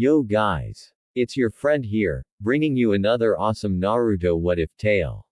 Yo guys! It's your friend here, bringing you another awesome Naruto what if tale.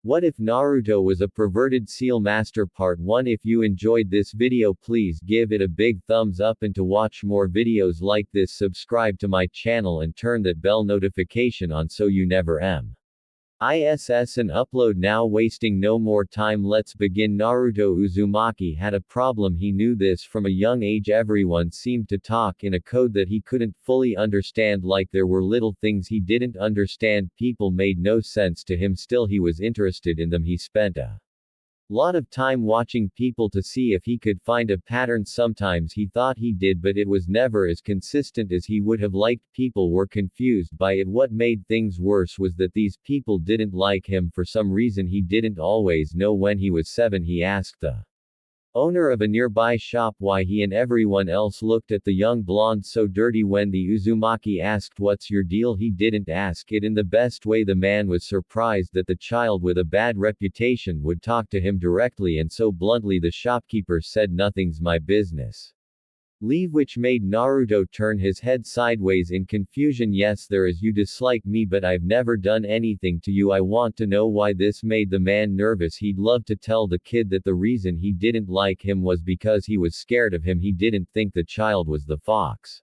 What if Naruto was a perverted seal master part 1. If you enjoyed this video, please give it a big thumbs up, and to watch more videos like this, subscribe to my channel and turn that bell notification on so you never miss an upload. Now wasting no more time, let's begin. Naruto Uzumaki had a problem. He knew this from a young age. Everyone seemed to talk in a code that he couldn't fully understand, like there were little things he didn't understand. People made no sense to him, still he was interested in them. He spent a lot of time watching people to see if he could find a pattern. Sometimes he thought he did, but it was never as consistent as he would have liked. People were confused by it. What made things worse was that these people didn't like him for some reason he didn't always know. When he was 7, he asked the owner of a nearby shop why he and everyone else looked at the young blonde so dirty. When the Uzumaki asked, "What's your deal?" he didn't ask it in the best way. The man was surprised that the child with a bad reputation would talk to him directly and so bluntly. The shopkeeper said, "Nothing's my business. Leave," which made Naruto turn his head sideways in confusion. "Yes, there is. You dislike me, but I've never done anything to you. I want to know why." This made the man nervous. He'd love to tell the kid that the reason he didn't like him was because he was scared of him. He didn't think the child was the fox.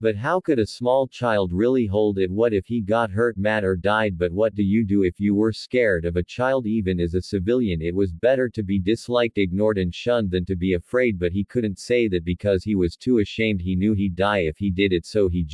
But how could a small child really hold it? What if he got hurt, mad, or died? But what do you do if you were scared of a child? Even as a civilian, it was better to be disliked, ignored, and shunned than to be afraid. But he couldn't say that because he was too ashamed. He knew he'd die if he did it, so he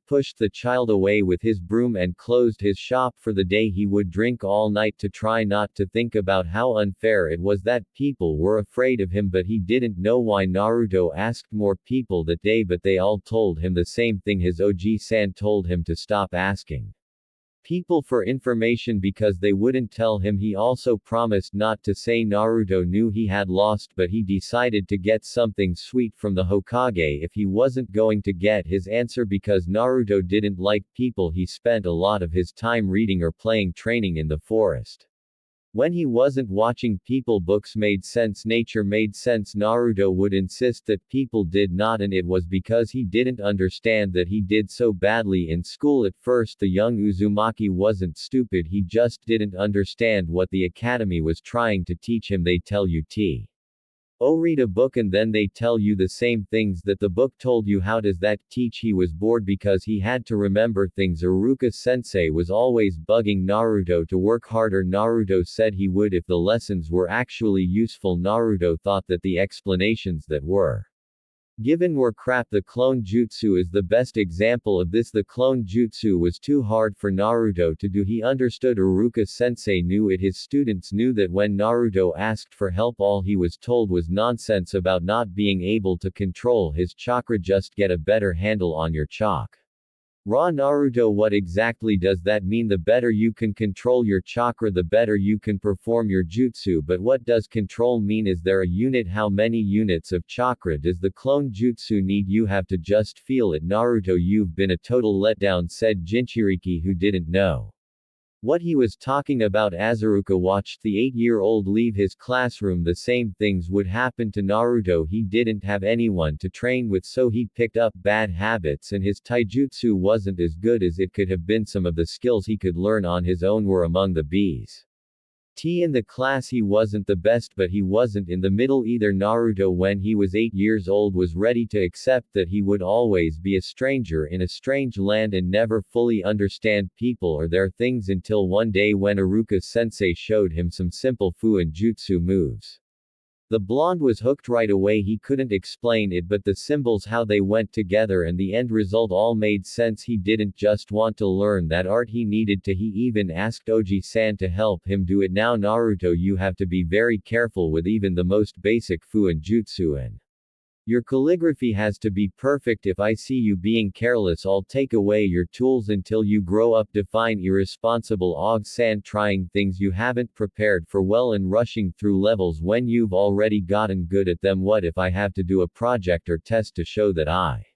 pushed the child away with his broom and closed his shop for the day. He would drink all night to try not to think about how unfair it was that people were afraid of him, but he didn't know why. Naruto asked more people that day, but they all told him the same thing. His OG-san told him to stop asking people for information because they wouldn't tell him. He also promised not to say. Naruto knew he had lost, but he decided to get something sweet from the Hokage if he wasn't going to get his answer. Because Naruto didn't like people, he spent a lot of his time reading or playing, training in the forest. When he wasn't watching people, books made sense, nature made sense. Naruto would insist that people did not, and it was because he didn't understand that he did so badly in school. At first, the young Uzumaki wasn't stupid, he just didn't understand what the academy was trying to teach him. They tell you read a book and then they tell you the same things that the book told you. How does that teach? He was bored because he had to remember things. Iruka-sensei was always bugging Naruto to work harder. Naruto said he would if the lessons were actually useful. Naruto thought that the explanations that were given were crap. The clone jutsu is the best example of this. The clone jutsu was too hard for Naruto to do. He understood. Iruka-sensei knew it. His students knew that. When Naruto asked for help, all he was told was nonsense about not being able to control his chakra. Just get a better handle on your chakra. Naruto, what exactly does that mean? The better you can control your chakra, the better you can perform your jutsu. But what does control mean? Is there a unit? How many units of chakra does the clone jutsu need? You have to just feel it. Naruto, you've been a total letdown, said Jinchuriki, who didn't know what he was talking about. Azuruka watched the 8-year-old leave his classroom. The same things would happen to Naruto. He didn't have anyone to train with, so he picked up bad habits, and his taijutsu wasn't as good as it could have been. Some of the skills he could learn on his own were among the best in the class. He wasn't the best, but he wasn't in the middle either. Naruto, when he was 8 years old, was ready to accept that he would always be a stranger in a strange land and never fully understand people or their things, until one day when Iruka-sensei showed him some simple fu and jutsu moves. The blonde was hooked right away. He couldn't explain it, but the symbols, how they went together, and the end result all made sense. He didn't just want to learn that art, he needed to. He even asked Oji-san to help him do it. Now Naruto, you have to be very careful with even the most basic fu and jutsu, and your calligraphy has to be perfect. If I see you being careless, I'll take away your tools until you grow up. Define irresponsible. Og-san, trying things you haven't prepared for well and rushing through levels when you've already gotten good at them. What if I have to do a project or test to show that I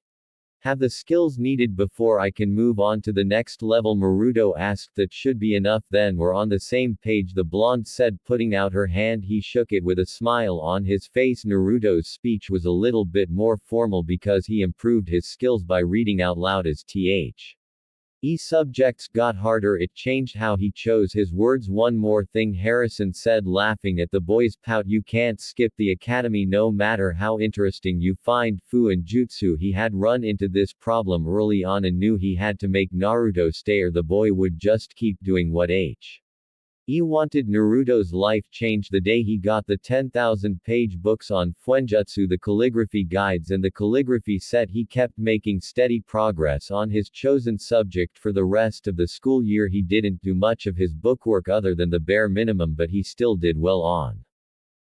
Have the skills needed before I can move on to the next level, Naruto asked. That should be enough then, we're on the same page, the blonde said, putting out her hand. He shook it with a smile on his face. Naruto's speech was a little bit more formal because he improved his skills by reading out loud as subjects got harder. It changed how he chose his words. One more thing, Harrison said, laughing at the boy's pout. You can't skip the academy no matter how interesting you find Fu and Jutsu. He had run into this problem early on and knew he had to make Naruto stay or the boy would just keep doing what he wanted. Naruto's life changed the day he got the 10,000-page books on Fuenjutsu, the calligraphy guides and the calligraphy set. He kept making steady progress on his chosen subject. For the rest of the school year he didn't do much of his bookwork other than the bare minimum, but he still did well on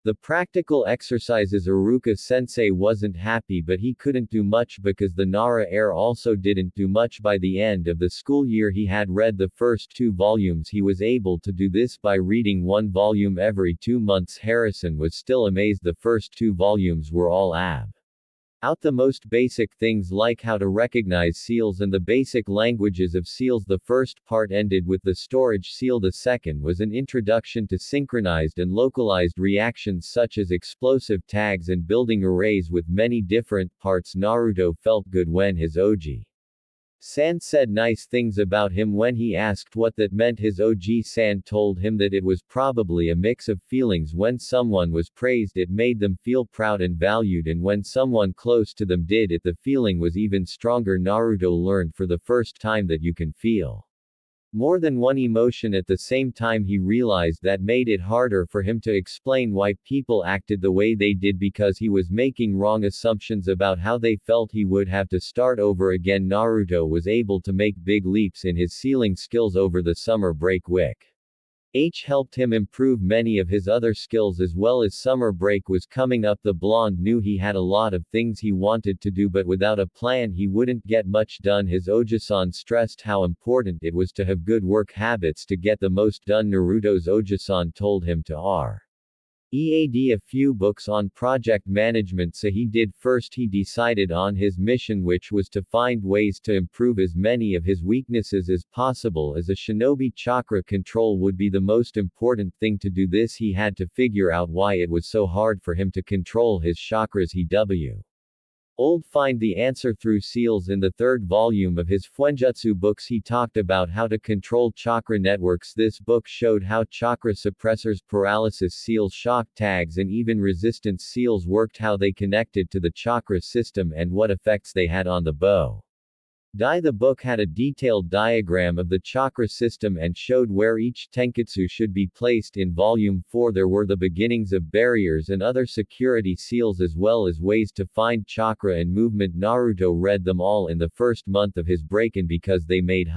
the practical exercises. Iruka-sensei wasn't happy, but he couldn't do much because the Nara heir also didn't do much. By the end of the school year he had read the first 2 volumes. He was able to do this by reading 1 volume every 2 months. Harrison was still amazed. The first 2 volumes were all out the most basic things like how to recognize seals and the basic languages of seals. The first part ended with the storage seal. The second was an introduction to synchronized and localized reactions such as explosive tags and building arrays with many different parts. Naruto felt good when his Oji-san said nice things about him. When he asked what that meant, his Oji-san told him that it was probably a mix of feelings. When someone was praised, it made them feel proud and valued, and when someone close to them did it, the feeling was even stronger. Naruto learned for the first time that you can feel more than one emotion at the same time. He realized that made it harder for him to explain why people acted the way they did because he was making wrong assumptions about how they felt. He would have to start over again. Naruto was able to make big leaps in his sealing skills over the summer break. Helped him improve many of his other skills as well. As summer break was coming up, the blonde knew he had a lot of things he wanted to do, but without a plan he wouldn't get much done. His Oji-san stressed how important it was to have good work habits to get the most done. Naruto's Oji-san told him to read a few books on project management, so he did. First he decided on his mission, which was to find ways to improve as many of his weaknesses as possible. As a shinobi, chakra control would be the most important thing to do. This he had to figure out why it was so hard for him to control his chakras. Find the answer through seals. In the 3rd volume of his Fuenjutsu books he talked about how to control chakra networks. This book showed how chakra suppressors, paralysis seals, shock tags and even resistance seals worked, how they connected to the chakra system and what effects they had on the bow. The book had a detailed diagram of the chakra system and showed where each tenketsu should be placed. In Volume 4 there were the beginnings of barriers and other security seals as well as ways to find chakra and movement. Naruto read them all in the first month of his break, and because they made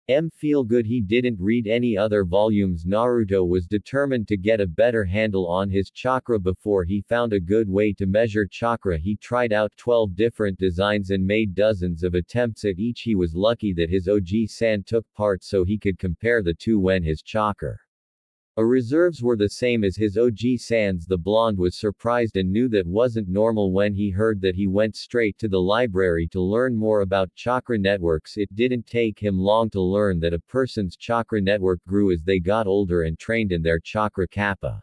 him feel good he didn't read any other volumes. Naruto was determined to get a better handle on his chakra before he found a good way to measure chakra. He tried out 12 different designs and made dozens of attempts at each. He was lucky that his Oji-san took part so he could compare the two. When his chakra reserves were the same as his Oji-san's, the blonde was surprised and knew that wasn't normal. When he heard that, he went straight to the library to learn more about chakra networks. It didn't take him long to learn that a person's chakra network grew as they got older and trained, in their chakra kappa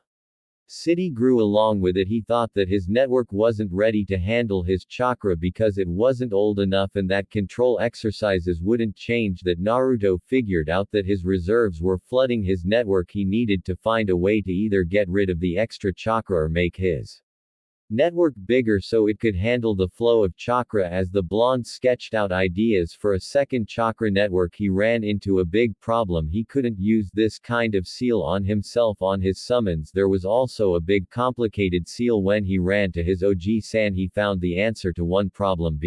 city grew along with it. He thought that his network wasn't ready to handle his chakra because it wasn't old enough and that control exercises wouldn't change that. Naruto figured out that his reserves were flooding his network. He needed to find a way to either get rid of the extra chakra or make his network bigger so it could handle the flow of chakra. As the blonde sketched out ideas for a second chakra network, he ran into a big problem. He couldn't use this kind of seal on himself on his summons. There was also a big complicated seal. When he ran to his Oji-san he found the answer to one problem.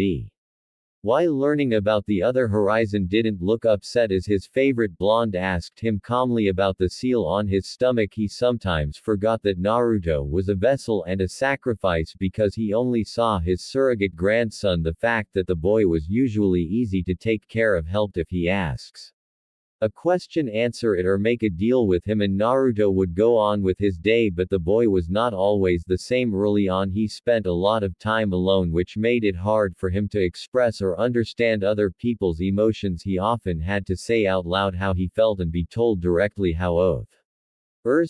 While learning about the other horizon didn't look upset as his favorite blonde asked him calmly about the seal on his stomach. He sometimes forgot that Naruto was a vessel and a sacrifice because he only saw his surrogate grandson. The fact that the boy was usually easy to take care of helped if he asks A question, answer it or make a deal with him, and Naruto would go on with his day. But the boy was not always the same. Early on he spent a lot of time alone, which made it hard for him to express or understand other people's emotions. He often had to say out loud how he felt and be told directly how others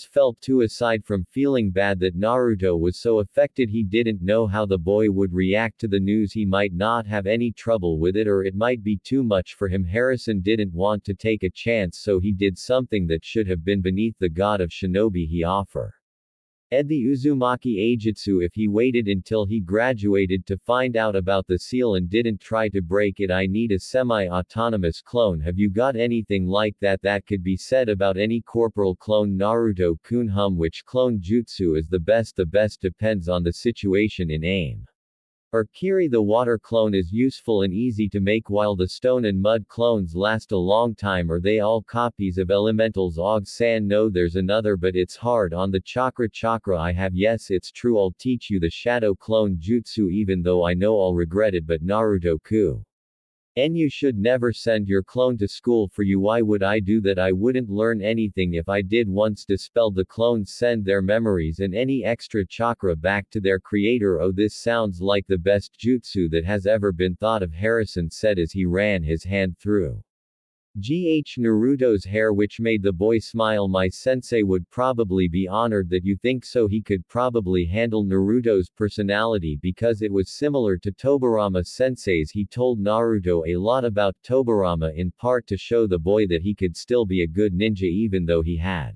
felt too. Aside from feeling bad that Naruto was so affected, he didn't know how the boy would react to the news. He might not have any trouble with it, or it might be too much for him. Harrison didn't want to take a chance, so he did something that should have been beneath the god of shinobi. He offered the Uzumaki Aijutsu if he waited until he graduated to find out about the seal and didn't try to break it. I need a semi-autonomous clone. Have you got anything like that? That could be said about any corporal clone. Naruto-kun. Which clone jutsu is the best? The best depends on the situation. In aim or Kiri, the water clone is useful and easy to make, while the stone and mud clones last a long time. Are they all copies of elementals? Og-san: no, there's another, but it's hard on the chakra. I have. Yes, it's true. I'll teach you the shadow clone jutsu, even though I know I'll regret it. But Naruto-kun, you should never send your clone to school for you. Why would I do that? I wouldn't learn anything if I did. Once dispelled, the clones send their memories and any extra chakra back to their creator. Oh, this sounds like the best jutsu that has ever been thought of, Harrison said as he ran his hand through Naruto's hair, which made the boy smile. My sensei would probably be honored that you think so. He could probably handle Naruto's personality because it was similar to Tobirama sensei's. He told Naruto a lot about Tobirama, in part to show the boy that he could still be a good ninja even though he had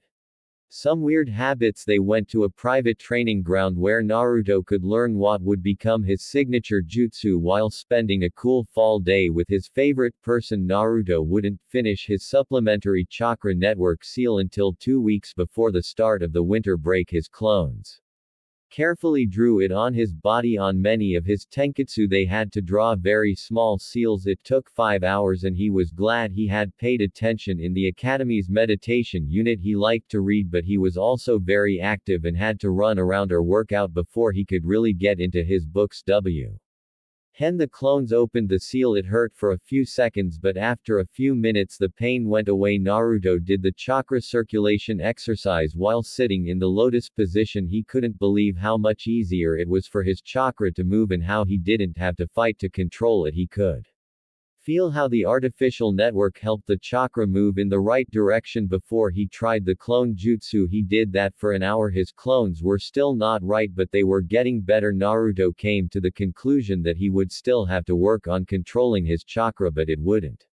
some weird habits. They went to a private training ground where Naruto could learn what would become his signature jutsu while spending a cool fall day with his favorite person. Naruto wouldn't finish his supplementary chakra network seal until 2 weeks before the start of the winter break. His clones carefully drew it on his body. On many of his tenketsu they had to draw very small seals. It took 5 hours and he was glad he had paid attention in the academy's meditation unit. He liked to read, but he was also very active and had to run around or work out before he could really get into his books. The clones opened the seal. It hurt for a few seconds, but after a few minutes the pain went away. Naruto did the chakra circulation exercise while sitting in the lotus position. He couldn't believe how much easier it was for his chakra to move and how he didn't have to fight to control it. He could feel how the artificial network helped the chakra move in the right direction. Before he tried the clone jutsu, he did that for an hour. His clones were still not right, but they were getting better. Naruto came to the conclusion that he would still have to work on controlling his chakra, but it wouldn't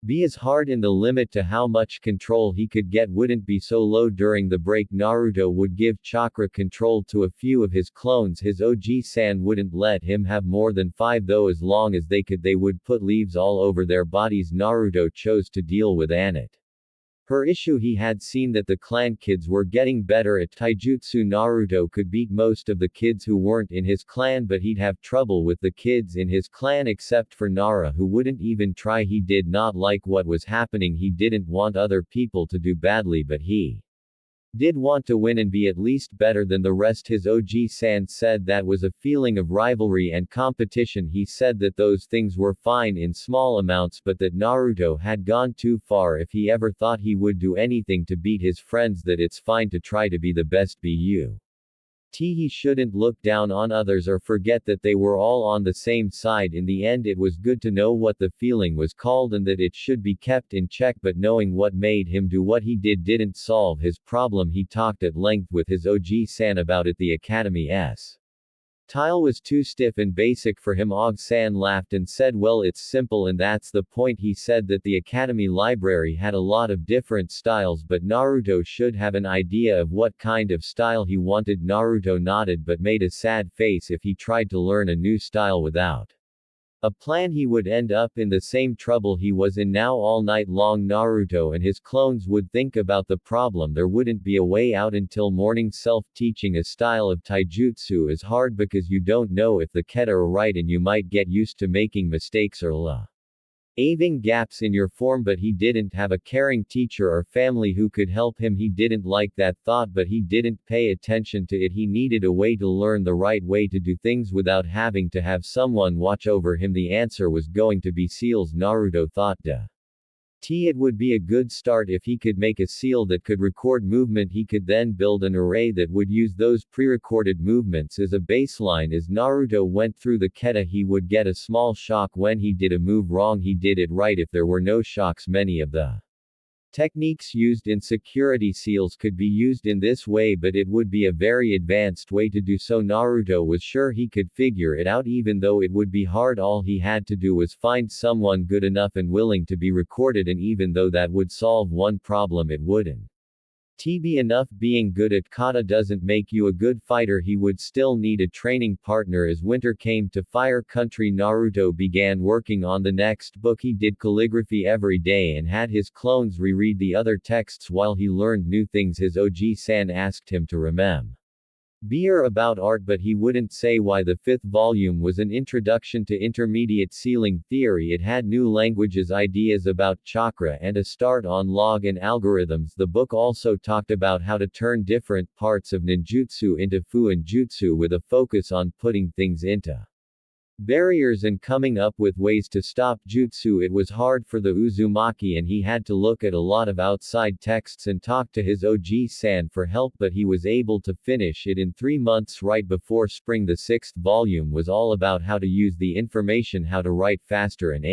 be as hard, and the limit to how much control he could get wouldn't be so low. During the break, Naruto would give chakra control to a few of his clones. His OG-san wouldn't let him have more than 5, though as long as they could they would put leaves all over their bodies. Naruto chose to deal with her issue. He had seen that the clan kids were getting better at taijutsu. Naruto could beat most of the kids who weren't in his clan, but he'd have trouble with the kids in his clan except for Nara, who wouldn't even try. He did not like what was happening. He didn't want other people to do badly, but he did want to win and be at least better than the rest. His OG-san said that was a feeling of rivalry and competition. He said that those things were fine in small amounts, but that Naruto had gone too far. If he ever thought he would do anything to beat his friends, that it's fine to try to be the best. He shouldn't look down on others or forget that they were all on the same side. In the end, it was good to know what the feeling was called and that it should be kept in check, but knowing what made him do what he did didn't solve his problem. He talked at length with his OG-san about it. The academy's style was too stiff and basic for him. Og-san laughed and said, well, it's simple, and that's the point. He said that the academy library had a lot of different styles, but Naruto should have an idea of what kind of style he wanted. Naruto nodded but made a sad face. If he tried to learn a new style without a plan, he would end up in the same trouble he was in now. All night long Naruto and his clones would think about the problem. There wouldn't be a way out until morning. Self-teaching a style of taijutsu is hard because you don't know if the kata are right and you might get used to making mistakes or having gaps in your form, but he didn't have a caring teacher or family who could help him. He didn't like that thought, but he didn't pay attention to it. He needed a way to learn the right way to do things without having to have someone watch over him. The answer was going to be seals. Naruto thought It would be a good start if he could make a seal that could record movement. He could then build an array that would use those pre-recorded movements as a baseline. As Naruto went through the keta, he would get a small shock when he did a move wrong. He did it right if there were no shocks. Many of the techniques used in security seals could be used in this way, but it would be a very advanced way to do so. Naruto was sure he could figure it out, even though it would be hard. All he had to do was find someone good enough and willing to be recorded, and even though that would solve one problem, it wouldn't be enough. Being good at kata doesn't make you a good fighter. He would still need a training partner. As winter came to Fire Country, Naruto began working on the next book. He did calligraphy every day and had his clones reread the other texts while he learned new things. His OG-san asked him to remember about art, but he wouldn't say why. The fifth volume was an introduction to intermediate sealing theory. It had new languages, ideas about chakra, and a start on log and algorithms. The book also talked about how to turn different parts of ninjutsu into fuin jutsu, with a focus on putting things into barriers and coming up with ways to stop jutsu. It was hard for the Uzumaki, and he had to look at a lot of outside texts and talk to his OG-san for help, but he was able to finish it in 3 months right before spring. The sixth volume was all about how to use the information, how to write faster and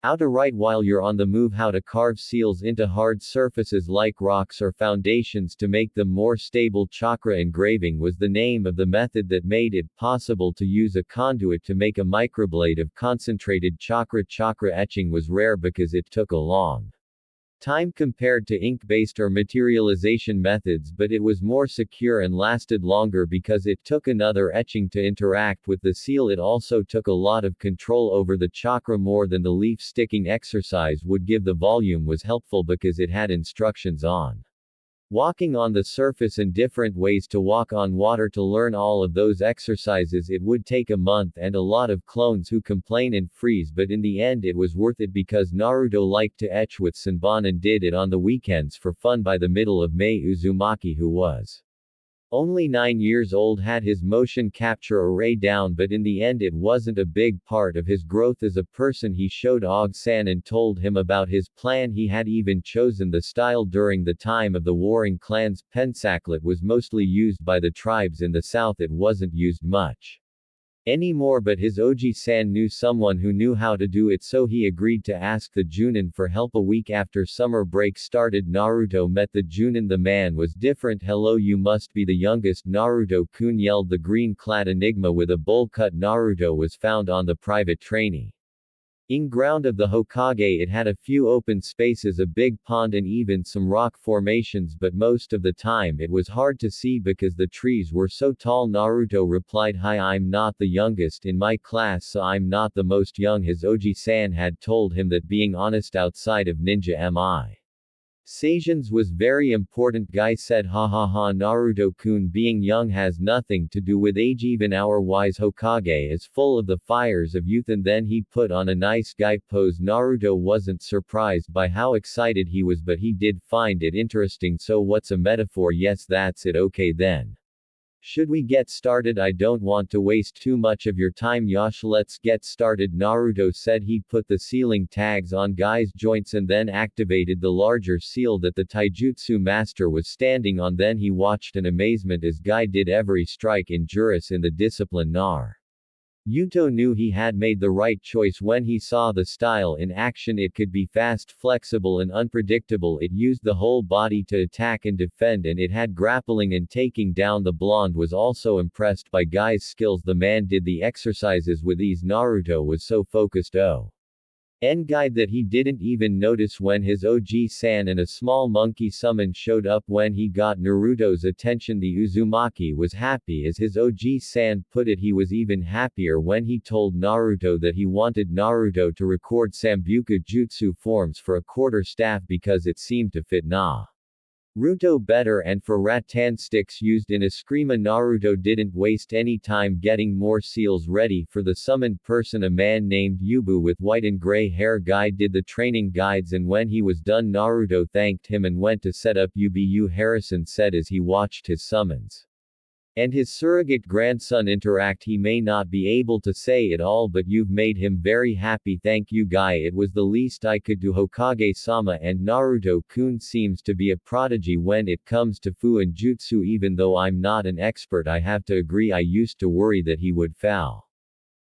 how to write while you're on the move, how to carve seals into hard surfaces like rocks or foundations to make them more stable. Chakra engraving was the name of the method that made it possible to use a conduit to make a microblade of concentrated chakra. Chakra etching was rare because it took a long time compared to ink-based or materialization methods, but it was more secure and lasted longer because it took another etching to interact with the seal. It also took a lot of control over the chakra, more than the leaf sticking exercise would give. The volume was helpful because it had instructions on walking on the surface and different ways to walk on water. To learn all of those exercises, it would take a month and a lot of clones who complain and freeze, but in the end it was worth it because Naruto liked to etch with Senbon and did it on the weekends for fun. By the middle of May, Uzumaki, who was only 9 years old, had his motion capture array down, but in the end it wasn't a big part of his growth as a person. He showed Og-san and told him about his plan. He had even chosen the style. During the time of the warring clans, pensaclet was mostly used by the tribes in the south. It wasn't used much anymore, but his Oji-san knew someone who knew how to do it, so he agreed to ask the Junin for help. A week after summer break started, Naruto met the Junin. The man was different. "Hello, you must be the youngest Naruto-kun," yelled the green-clad enigma with a bowl cut. Naruto was found on the private training ground of the Hokage. It had a few open spaces, a big pond, and even some rock formations, but most of the time it was hard to see because the trees were so tall. Naruto replied, "Hi, I'm not the youngest in my class, so I'm not the most young." His Oji-san had told him that being honest outside of ninja Saiyans was very important. Guy said, "Ha ha ha, Naruto-kun, being young has nothing to do with age. Even our wise Hokage is full of the fires of youth." And then he put on a nice guy pose. Naruto wasn't surprised by how excited he was, but he did find it interesting. "So what's a metaphor?" "Yes, that's it." "Okay then. Should we get started? I don't want to waste too much of your time." "Yosh, let's get started." Naruto said. He put the sealing tags on Guy's joints and then activated the larger seal that the taijutsu master was standing on. Then he watched in amazement as Guy did every strike in Juris in the discipline. Naruto knew he had made the right choice when he saw the style in action. It could be fast, flexible, and unpredictable. It used the whole body to attack and defend, and it had grappling and taking down. The blonde was also impressed by Guy's skills. The man did the exercises with ease. Naruto was so focused on Guy that he didn't even notice when his OG-san and a small monkey summon showed up. When he got Naruto's attention, the Uzumaki was happy. As his OG-san put it, he was even happier when he told Naruto that he wanted Naruto to record Sambuca Jutsu forms for a quarter-staff because it seemed to fit Naruto better, and for rattan sticks used in Eskrima. Naruto didn't waste any time getting more seals ready for the summoned person, a man named Yubu with white and gray hair. Guy did the training guides, and when he was done, Naruto thanked him and went to set up. Ubu, Harrison said as he watched his summons and his surrogate grandson interact. He may not be able to say it all, but you've made him very happy. Thank you, guy. It was the least I could do. Hokage-sama and Naruto-kun seems to be a prodigy when it comes to fu and jutsu. Even though I'm not an expert, I have to agree. I used to worry that he would fall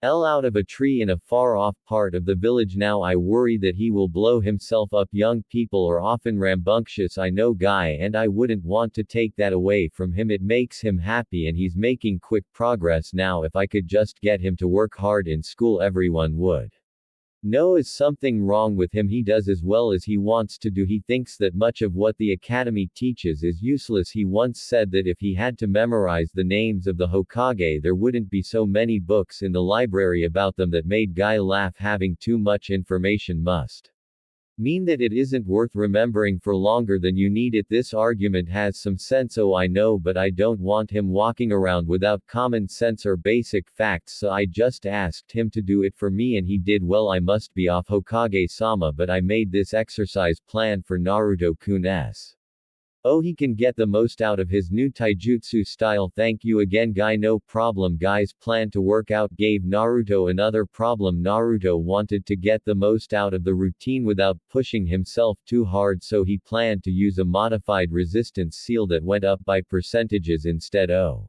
out of a tree in a far-off part of the village. Now I worry that he will blow himself up. Young people are often rambunctious, I know, guy, and I wouldn't want to take that away from him. It makes him happy and he's making quick progress now. If I could just get him to work hard in school, everyone would know is something wrong with him. He does as well as he wants to do. He thinks that much of what the academy teaches is useless. He once said that if he had to memorize the names of the Hokage, there wouldn't be so many books in the library about them. That made Guy laugh. Having too much information must mean that it isn't worth remembering for longer than you need it. This argument has some sense. Oh, I know, but I don't want him walking around without common sense or basic facts, so I just asked him to do it for me and he did well. I must be off, Hokage-sama, but I made this exercise plan for Naruto-kun. Oh, he can get the most out of his new taijutsu style. Thank you again, guy. No problem. Guy's plan to work out gave Naruto another problem. Naruto wanted to get the most out of the routine without pushing himself too hard, so he planned to use a modified resistance seal that went up by percentages instead of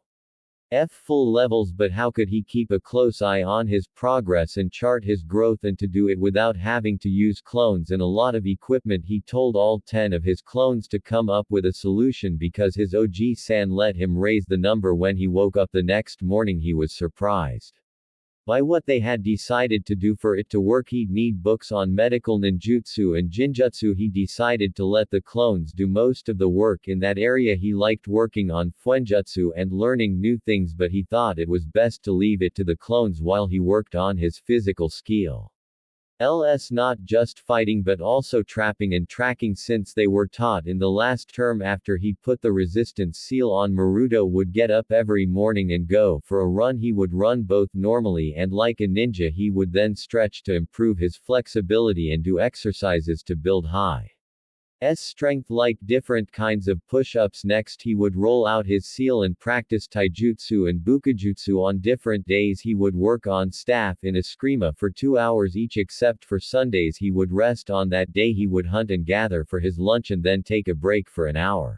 full levels. But how could he keep a close eye on his progress and chart his growth, and to do it without having to use clones and a lot of equipment? He told all 10 of his clones to come up with a solution because his OG-san let him raise the number. When he woke up the next morning, he was surprised by what they had decided to do. For it to work, he'd need books on medical ninjutsu and jinjutsu. He decided to let the clones do most of the work in that area. He liked working on fuenjutsu and learning new things, but he thought it was best to leave it to the clones while he worked on his physical skill. Not just fighting but also trapping and tracking, since they were taught in the last term. After he put the resistance seal on, Naruto would get up every morning and go for a run. He would run both normally and like a ninja. He would then stretch to improve his flexibility and do exercises to build high strength, like different kinds of push-ups. Next, he would roll out his seal and practice taijutsu and bukijutsu. On different days, he would work on staff in Eskrima for 2 hours each, except for Sundays. He would rest on that day. He would hunt and gather for his lunch and then take a break for an hour.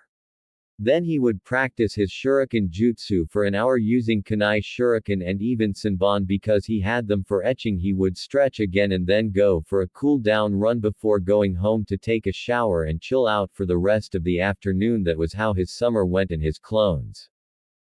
Then he would practice his shuriken jutsu for an hour using kunai shuriken and even senbon because he had them for etching. He would stretch again and then go for a cool down run before going home to take a shower and chill out for the rest of the afternoon. That was how his summer went, and his clones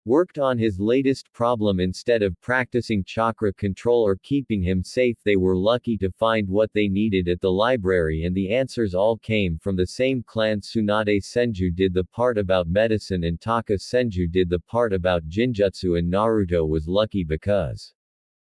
worked on his latest problem instead of practicing chakra control or keeping him safe. They were lucky to find what they needed at the library, and the answers all came from the same clan. Tsunade Senju did the part about medicine and Taka Senju did the part about jinjutsu, and Naruto was lucky because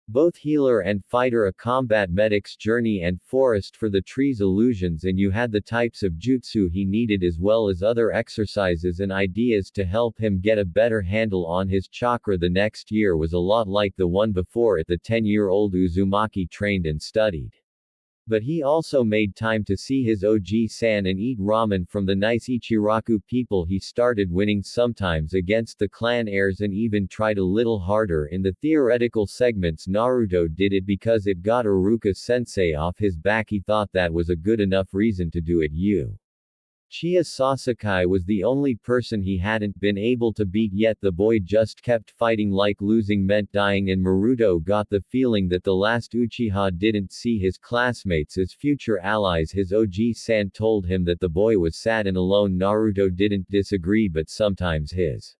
both healer and fighter, a combat medic's journey and forest for the tree's illusions, and you had the types of jutsu he needed as well as other exercises and ideas to help him get a better handle on his chakra. The next year was a lot like the one before it. The 10-year-old Uzumaki trained and studied. But he also made time to see his OG-san and eat ramen from the nice Ichiraku people. He started winning sometimes against the clan heirs and even tried a little harder in the theoretical segments. Naruto did it because it got Iruka-sensei off his back. He thought that was a good enough reason to do it. Uchiha Sasuke was the only person he hadn't been able to beat yet. The boy just kept fighting like losing meant dying, and Naruto got the feeling that the last Uchiha didn't see his classmates as future allies. His OG-san told him that the boy was sad and alone. Naruto didn't disagree, but sometimes his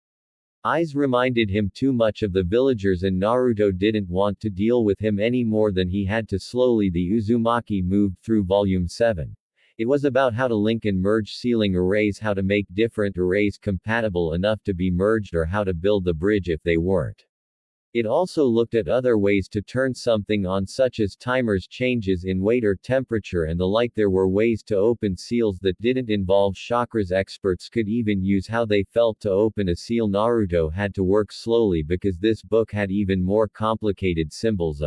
eyes reminded him too much of the villagers, and Naruto didn't want to deal with him any more than he had to. Slowly the Uzumaki moved through Volume 7. It was about how to link and merge sealing arrays, how to make different arrays compatible enough to be merged, or how to build the bridge if they weren't. It also looked at other ways to turn something on, such as timers, changes in weight or temperature and the like. There were ways to open seals that didn't involve chakras. Experts could even use how they felt to open a seal. Naruto had to work slowly because this book had even more complicated symbols.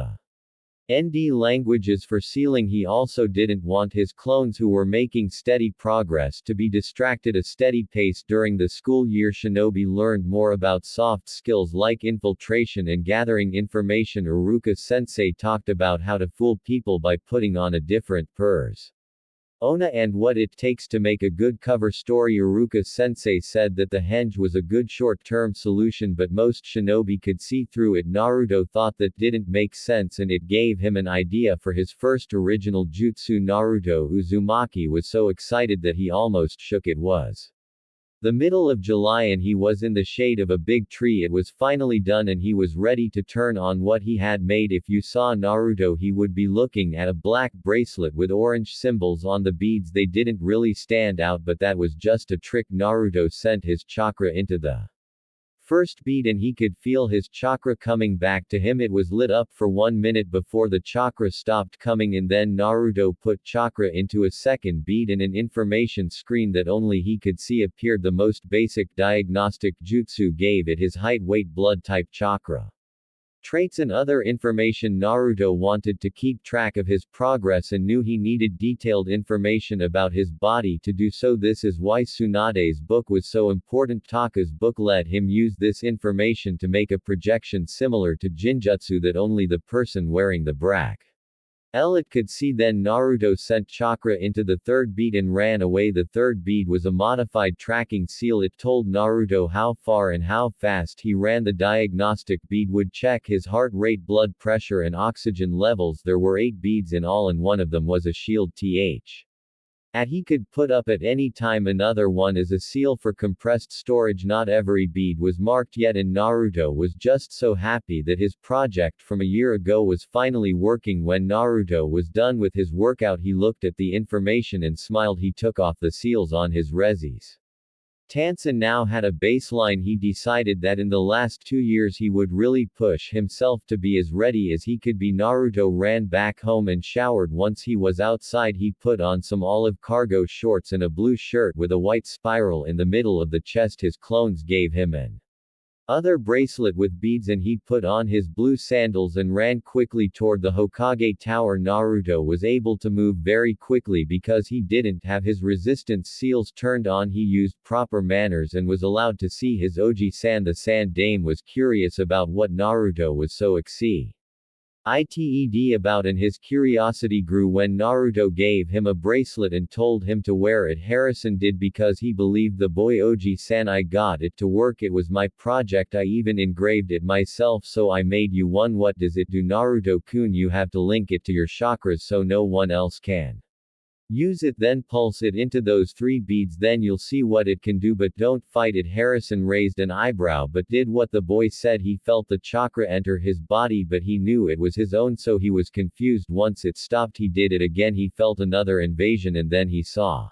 ND languages for sealing. He also didn't want his clones who were making steady progress to be distracted a steady pace during the school year. Shinobi learned more about soft skills like infiltration and gathering information. Iruka-sensei talked about how to fool people by putting on a different purse Ona and what it takes to make a good cover story. Iruka-sensei said that the henge was a good short-term solution but most shinobi could see through it. Naruto thought that didn't make sense and it gave him an idea for his first original jutsu. Naruto Uzumaki was so excited that he almost shook. It was the middle of July and he was in the shade of a big tree. It was finally done and he was ready to turn on what he had made. If you saw Naruto, he would be looking at a black bracelet with orange symbols on the beads. They didn't really stand out, but that was just a trick. Naruto sent his chakra into the first bead and he could feel his chakra coming back to him. It was lit up for 1 minute before the chakra stopped coming in. Then Naruto put chakra into a second bead and an information screen that only he could see appeared. The most basic diagnostic jutsu gave it his height, weight, blood type, chakra traits and other information. Naruto wanted to keep track of his progress and knew he needed detailed information about his body to do so. This is why Tsunade's book was so important. Taka's book let him use this information to make a projection similar to Jinjutsu that only the person wearing the bracelet could see. Then Naruto sent chakra into the third bead and ran away. The third bead was a modified tracking seal. It told Naruto how far and how fast he ran. The diagnostic bead would check his heart rate, blood pressure and oxygen levels. There were 8 beads in all and one of them was a shield he could put up at any time. Another one is a seal for compressed storage. Not every bead was marked yet and Naruto was just so happy that his project from a year ago was finally working. When Naruto was done with his workout, he looked at the information and smiled. He took off the seals on his rezis Tansen now had a baseline. He decided that in the last 2 years he would really push himself to be as ready as he could be. Naruto ran back home and showered. Once he was outside, he put on some olive cargo shorts and a blue shirt with a white spiral in the middle of the chest. His clones gave him an other bracelet with beads and he put on his blue sandals and ran quickly toward the Hokage Tower. Naruto was able to move very quickly because he didn't have his resistance seals turned on. He used proper manners and was allowed to see his Oji-san. The Sand Dame was curious about what Naruto was so excited about and his curiosity grew when Naruto gave him a bracelet and told him to wear it. Harrison did because he believed the boy. Oji-san, I got it to work. It was my project. I even engraved it myself, so I made you one. What does it do? Naruto-kun, you have to link it to your chakras so no one else can use it. Then pulse it into those 3 beads, then you'll see what it can do, but don't fight it. Harrison raised an eyebrow but did what the boy said. He felt the chakra enter his body but he knew it was his own, so he was confused. Once it stopped, he did it again. He felt another invasion and then he saw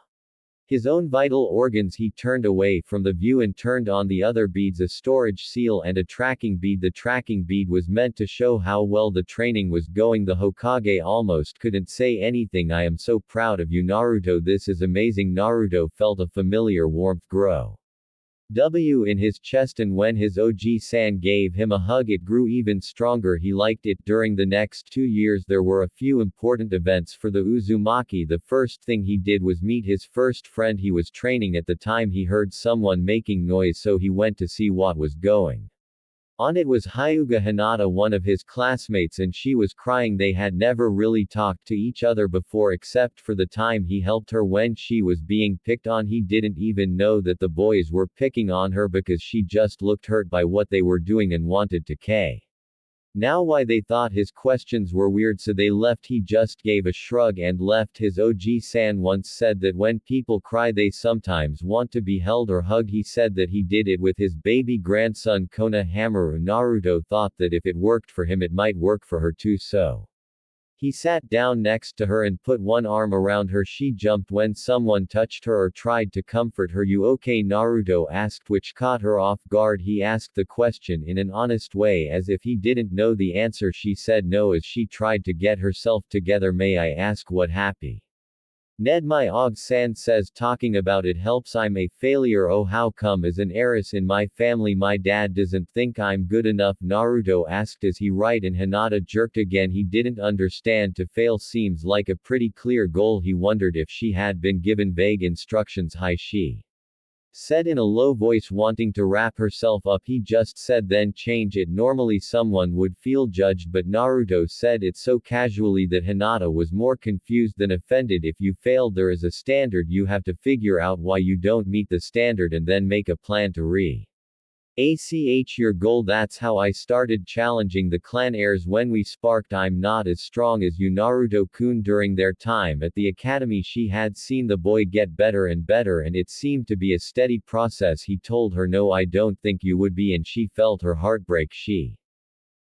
his own vital organs. He turned away from the view and turned on the other beads, a storage seal and a tracking bead. The tracking bead was meant to show how well the training was going. The Hokage almost couldn't say anything. I am so proud of you, Naruto. This is amazing. Naruto felt a familiar warmth grow in his chest and when his Oji-san gave him a hug it grew even stronger. He liked it. During the next 2 years there were a few important events for the Uzumaki. The first thing he did was meet his first friend. He was training at the time. He heard someone making noise so he went to see what was going on. It was Hyuga Hinata, one of his classmates, and she was crying. They had never really talked to each other before except for the time he helped her when she was being picked on. He didn't even know that the boys were picking on her because she just looked hurt by what they were doing and wanted to now why they thought his questions were weird, so they left. He just gave a shrug and left. His Oji-san once said that when people cry they sometimes want to be held or hugged. He said that he did it with his baby grandson Konohamaru. Naruto thought that if it worked for him it might work for her too, so he sat down next to her and put one arm around her. She jumped when someone touched her or tried to comfort her. You okay? Naruto asked, which caught her off guard. He asked the question in an honest way as if he didn't know the answer. She said no as she tried to get herself together. May I ask what happened? Ned my og-san says talking about it helps. I'm a failure. Oh, how come as an heiress in my family my dad doesn't think I'm good enough? Naruto asked. Is he right? And Hinata jerked again. He didn't understand. To fail seems like a pretty clear goal. He wondered if she had been given vague instructions. Hi, she said in a low voice, wanting to wrap herself up. He just said then change it. Normally someone would feel judged, but Naruto said it so casually that Hinata was more confused than offended. If you failed, there is a standard. You have to figure out why you don't meet the standard and then make a plan to reach your goal. That's how I started challenging the clan heirs when we sparked. I'm not as strong as you, Naruto-kun. During their time at the academy she had seen the boy get better and better, and it seemed to be a steady process. He told her no, I don't think you would be, and she felt her heart break. She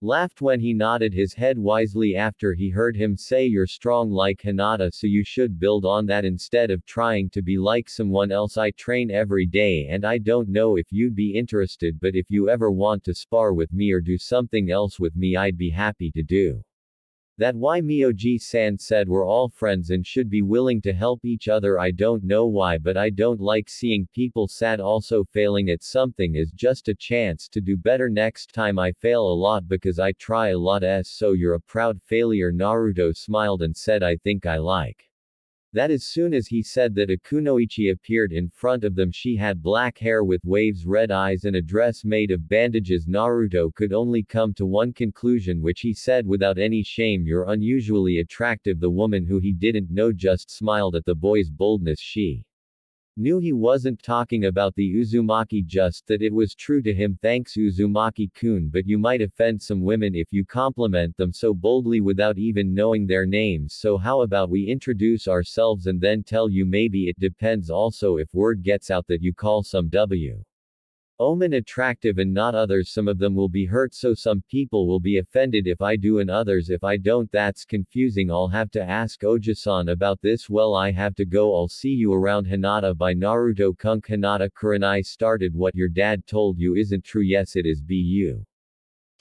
laughed when he nodded his head wisely after he heard him say you're strong like Hinata, so you should build on that instead of trying to be like someone else. I train every day and I don't know if you'd be interested, but if you ever want to spar with me or do something else with me, I'd be happy to do that. Why? Mioji-san said we're all friends and should be willing to help each other. I don't know why, but I don't like seeing people sad. Also, failing at something is just a chance to do better next time. I fail a lot because I try a lot. So you're a proud failure. Naruto smiled and said I think I like that. As soon as he said that, a kunoichi appeared in front of them. She had black hair with waves, red eyes, and a dress made of bandages. Naruto could only come to one conclusion, which he said without any shame: you're unusually attractive. The woman, who he didn't know, just smiled at the boy's boldness. She knew he wasn't talking about the Uzumaki, just that it was true to him. Thanks, Uzumaki-kun, but you might offend some women if you compliment them so boldly without even knowing their names. So how about we introduce ourselves and then tell you? Maybe it depends. Also, if word gets out that you call some women attractive and not others, some of them will be hurt, so some people will be offended if I do and others if I don't. That's confusing. I'll have to ask Oji-san about this. Well, I have to go. I'll see you around. Hinata by Naruto-kun. Hinata Kurenai started. What your dad told you isn't true. Yes, it is.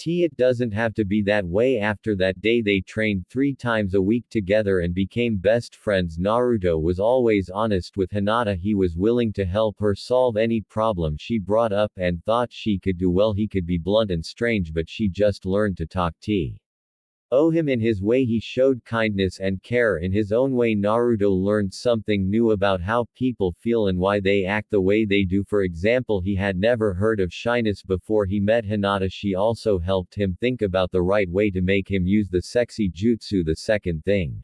It doesn't have to be that way. After that day they trained 3 times a week together and became best friends. Naruto was always honest with Hinata. He was willing to help her solve any problem she brought up and thought she could do well. He could be blunt and strange, but she just learned to talk to him in his way. He showed kindness and care in his own way. Naruto learned something new about how people feel and why they act the way they do. For example, he had never heard of shyness before he met Hinata. She also helped him think about the right way to make him use the sexy jutsu. The second thing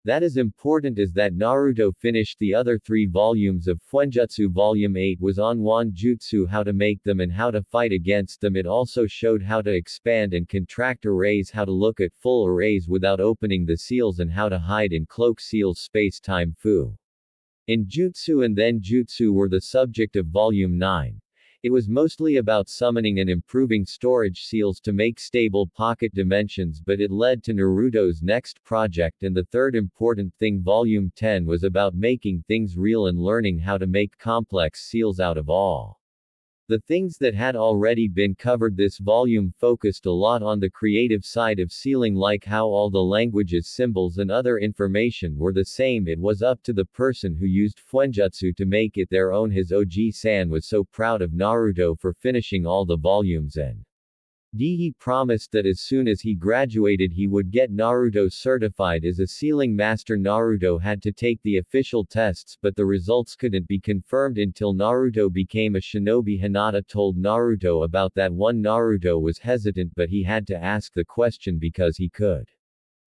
that is important is that Naruto finished the other 3 volumes of Fuenjutsu. Volume 8 was on Wan Jutsu, how to make them and how to fight against them. It also showed how to expand and contract arrays, how to look at full arrays without opening the seals, and how to hide in cloak seals. Space-time fu in Jutsu and then Jutsu were the subject of Volume 9. It was mostly about summoning and improving storage seals to make stable pocket dimensions, but it led to Naruto's next project. And the third important thing, Volume 10, was about making things real and learning how to make complex seals out of all the things that had already been covered. This volume focused a lot on the creative side of sealing, like how all the languages, symbols, and other information were the same. It was up to the person who used Fuenjutsu to make it their own. His Oji-san was so proud of Naruto for finishing all the volumes, and he promised that as soon as he graduated he would get Naruto certified as a sealing master. Naruto had to take the official tests, but the results couldn't be confirmed until Naruto became a shinobi. Hinata told Naruto about that one. Naruto was hesitant, but he had to ask the question because he could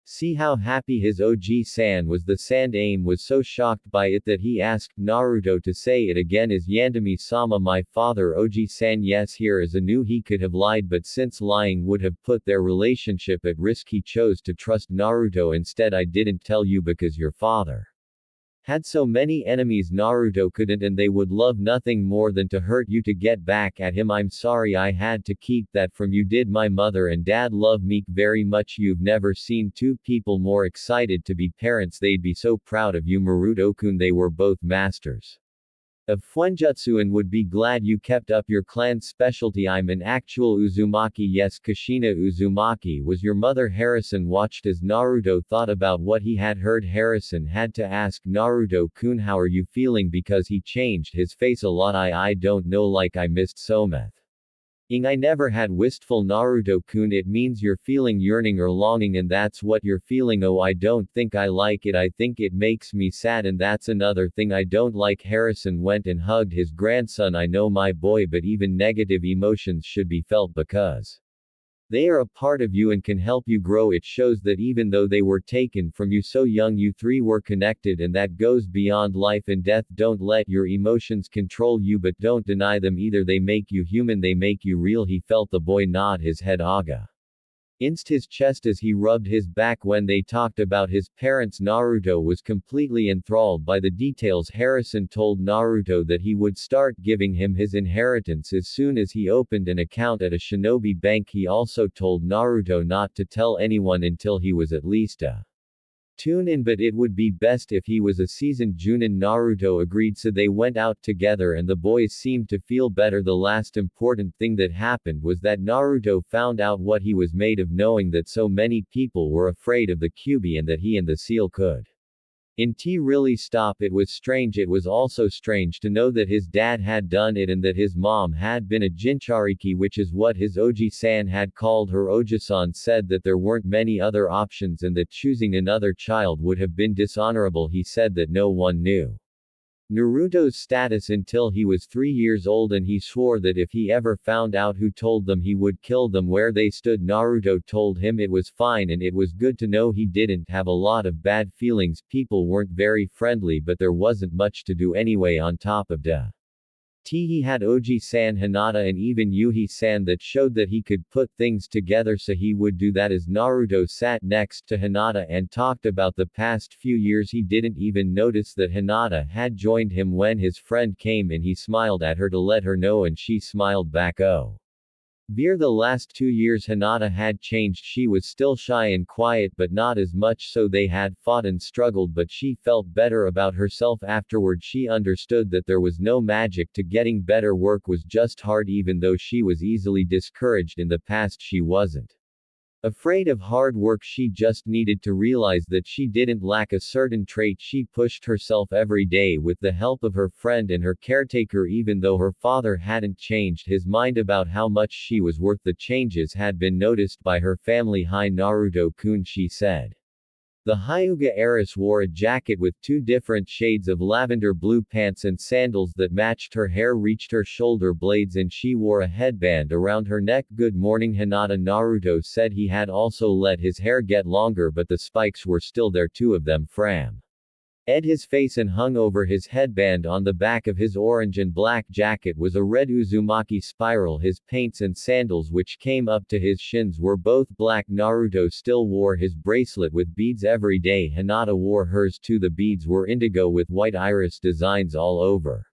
see how happy his Oji-san was. The Sand-Aim was so shocked by it that he asked Naruto to say it again. Is Yandami-sama my father? Oji-san, yes. Here is a new. He could have lied, but since lying would have put their relationship at risk, he chose to trust Naruto instead. I didn't tell you because your father had so many enemies. Naruto couldn't, and they would love nothing more than to hurt you to get back at him. I'm sorry I had to keep that from you. Did my mother and dad love me very much? You've never seen 2 people more excited to be parents. They'd be so proud of you, Naruto-kun. They were both masters Of Fuenjutsu and would be glad you kept up your clan's specialty. I'm an actual Uzumaki. Yes, Kushina Uzumaki. Was your mother? Harrison watched as Naruto thought about what he had heard. Harrison had to ask Naruto-kun, how are you feeling, because he changed his face a lot. I don't know, like I missed Someth. I never had wistful. Naruto-kun, it means you're feeling yearning or longing, and that's what you're feeling. Oh, I don't think I like it. I think it makes me sad, and that's another thing I don't like. Harrison went and hugged his grandson. I know, my boy, but even negative emotions should be felt because they are a part of you and can help you grow. It shows that even though they were taken from you so young, you three were connected, and that goes beyond life and death. Don't let your emotions control you, but don't deny them either. They make you human, they make you real. He felt the boy nod his head. Aga inched his chest as he rubbed his back. When they talked about his parents, Naruto was completely enthralled by the details. Harrison told Naruto that he would start giving him his inheritance as soon as he opened an account at a shinobi bank. He also told Naruto not to tell anyone until he was at least a tune in, but it would be best if he was a seasoned Junin. Naruto agreed, so they went out together and the boys seemed to feel better. The last important thing that happened was that Naruto found out what he was made of, knowing that so many people were afraid of the Kyuubi and that he and the seal could really stop. It was strange. It was also strange to know that his dad had done it and that his mom had been a Jinchuriki, which is what his Oji-san had called her. Oji-san said that there weren't many other options and that choosing another child would have been dishonorable. He said that no one knew Naruto's status until he was 3 years old, and he swore that if he ever found out who told them, he would kill them where they stood. Naruto told him it was fine and it was good to know he didn't have a lot of bad feelings. People weren't very friendly, but there wasn't much to do anyway. On top of he had Oji-san, Hinata, and even Yuhi-san that showed that he could put things together, so he would do that. As Naruto sat next to Hinata and talked about the past few years, he didn't even notice that Hinata had joined him when his friend came in. He smiled at her to let her know, and she smiled back. Oh, the last 2 years Hinata had changed. She was still shy and quiet, but not as much so. They had fought and struggled, but she felt better about herself afterward. She understood that there was no magic to getting better. Work was just hard. Even though she was easily discouraged in the past, she wasn't afraid of hard work. She just needed to realize that she didn't lack a certain trait. She pushed herself every day with the help of her friend and her caretaker. Even though her father hadn't changed his mind about how much she was worth, the changes had been noticed by her family. Hi Naruto-kun, she said. The Hyuga heiress wore a jacket with 2 different shades of lavender blue pants and sandals that matched. Her hair reached her shoulder blades and she wore a headband around her neck. Good morning, Hinata. Naruto said he had also let his hair get longer, but the spikes were still there, 2 of them from his face and hung over his headband. On the back of his orange and black jacket was a red Uzumaki spiral. His paints and sandals, which came up to his shins, were both black. Naruto still wore his bracelet with beads every day. Hinata wore hers too. The beads were indigo with white iris designs all over.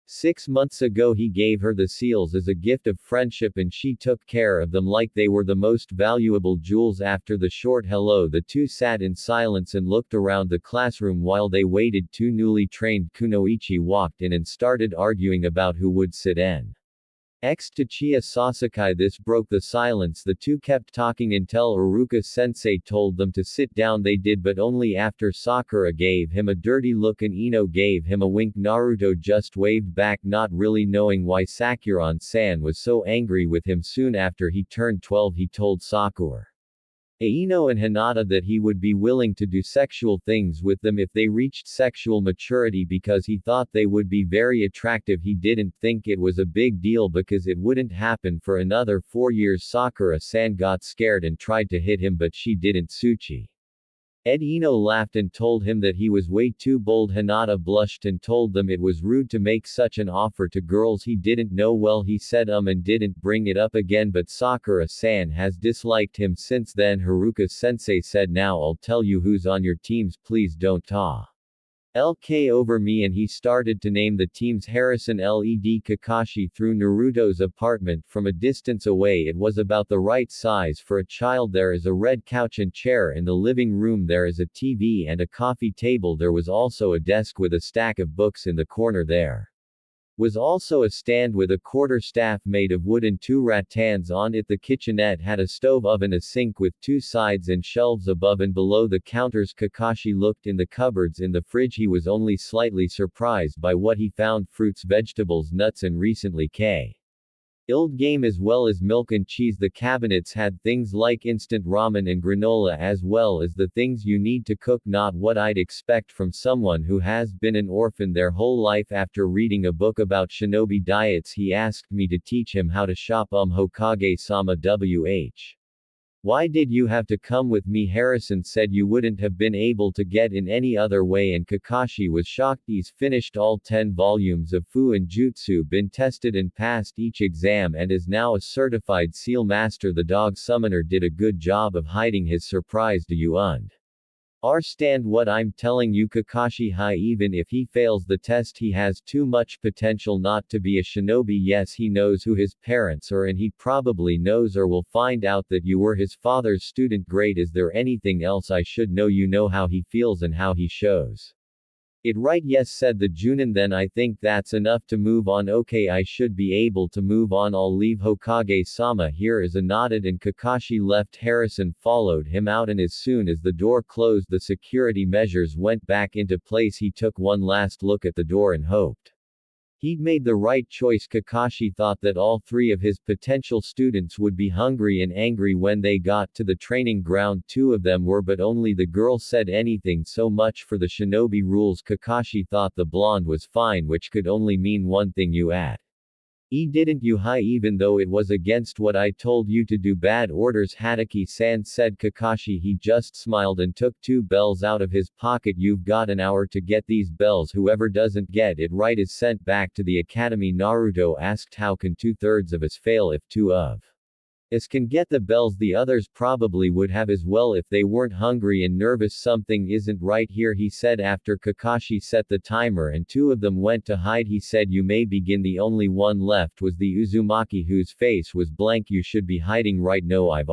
6 months ago he gave her the seals as a gift of friendship, and she took care of them like they were the most valuable jewels. After the short hello, the two sat in silence and looked around the classroom while they waited. 2 newly trained kunoichi walked in and started arguing about who would sit next to Chiya Sasuke. This broke the silence. The two kept talking until Iruka-sensei told them to sit down. They did, but only after Sakura gave him a dirty look and Ino gave him a wink. Naruto just waved back, not really knowing why Sakuran-san was so angry with him. Soon after he turned 12, he told Sakura, Ino and Hinata that he would be willing to do sexual things with them if they reached sexual maturity because he thought they would be very attractive. He didn't think it was a big deal because it wouldn't happen for another 4 years. Sakura-san got scared and tried to hit him, but she didn't. Ino laughed and told him that he was way too bold. Hinata blushed and told them it was rude to make such an offer to girls he didn't know well. He said and didn't bring it up again, but Sakura-san has disliked him since then. Haruka-sensei said, now I'll tell you who's on your teams, please don't talk over me, and he started to name the teams. Harrison led Kakashi through Naruto's apartment from a distance away. It was about the right size for a child. There is a red couch and chair in the living room. There is a TV and a coffee table. There was also a desk with a stack of books in the corner there. Was also a stand with a quarter-staff made of wood and two rattans on it. The kitchenette had a stove oven, a sink with two sides and shelves above and below the counters. Kakashi looked in the cupboards. In the fridge he was only slightly surprised by what he found: fruits, vegetables, nuts and recently killed game as well as milk and cheese. The cabinets had things like instant ramen and granola as well as the things you need to cook. Not what I'd expect from someone who has been an orphan their whole life. After reading a book about shinobi diets, he asked me to teach him how to shop. Hokage-sama, why did you have to come with me? Harrison said you wouldn't have been able to get in any other way, and Kakashi was shocked. He's finished all 10 volumes of Fu and Jutsu, been tested and passed each exam, and is now a certified seal master. The dog summoner did a good job of hiding his surprise. Do you understand what I'm telling you? Kakashi hi, even if he fails the test he has too much potential not to be a shinobi. Yes, he knows who his parents are, and he probably knows or will find out that you were his father's student. Great. Is there anything else I should know? You know how he feels and how he shows it, right? Yes, said the Junin. Then I think that's enough to move on. Okay, I should be able to move on. I'll leave. Hokage-sama here is a nodded, and Kakashi left. Harrison followed him out, and as soon as the door closed the security measures went back into place. He took one last look at the door and hoped he'd made the right choice. Kakashi thought that all three of his potential students would be hungry and angry when they got to the training ground. Two of them were, but only the girl said anything. So much for the shinobi rules. Kakashi thought the blonde was fine, which could only mean one thing: you didn't you hi, even though it was against what I told you to do. Bad orders, Hatake-san, said Kakashi. He just smiled and took 2 bells out of his pocket. You've got an hour to get these bells. Whoever doesn't get it right is sent back to the academy. Naruto asked, how can 2/3 of us fail if 2 of us can get the bells? The others probably would have as well if they weren't hungry and nervous. Something isn't right here, he said after Kakashi set the timer and 2 of them went to hide. He said, you may begin. The only one left was the Uzumaki, whose face was blank. You should be hiding right. No, I've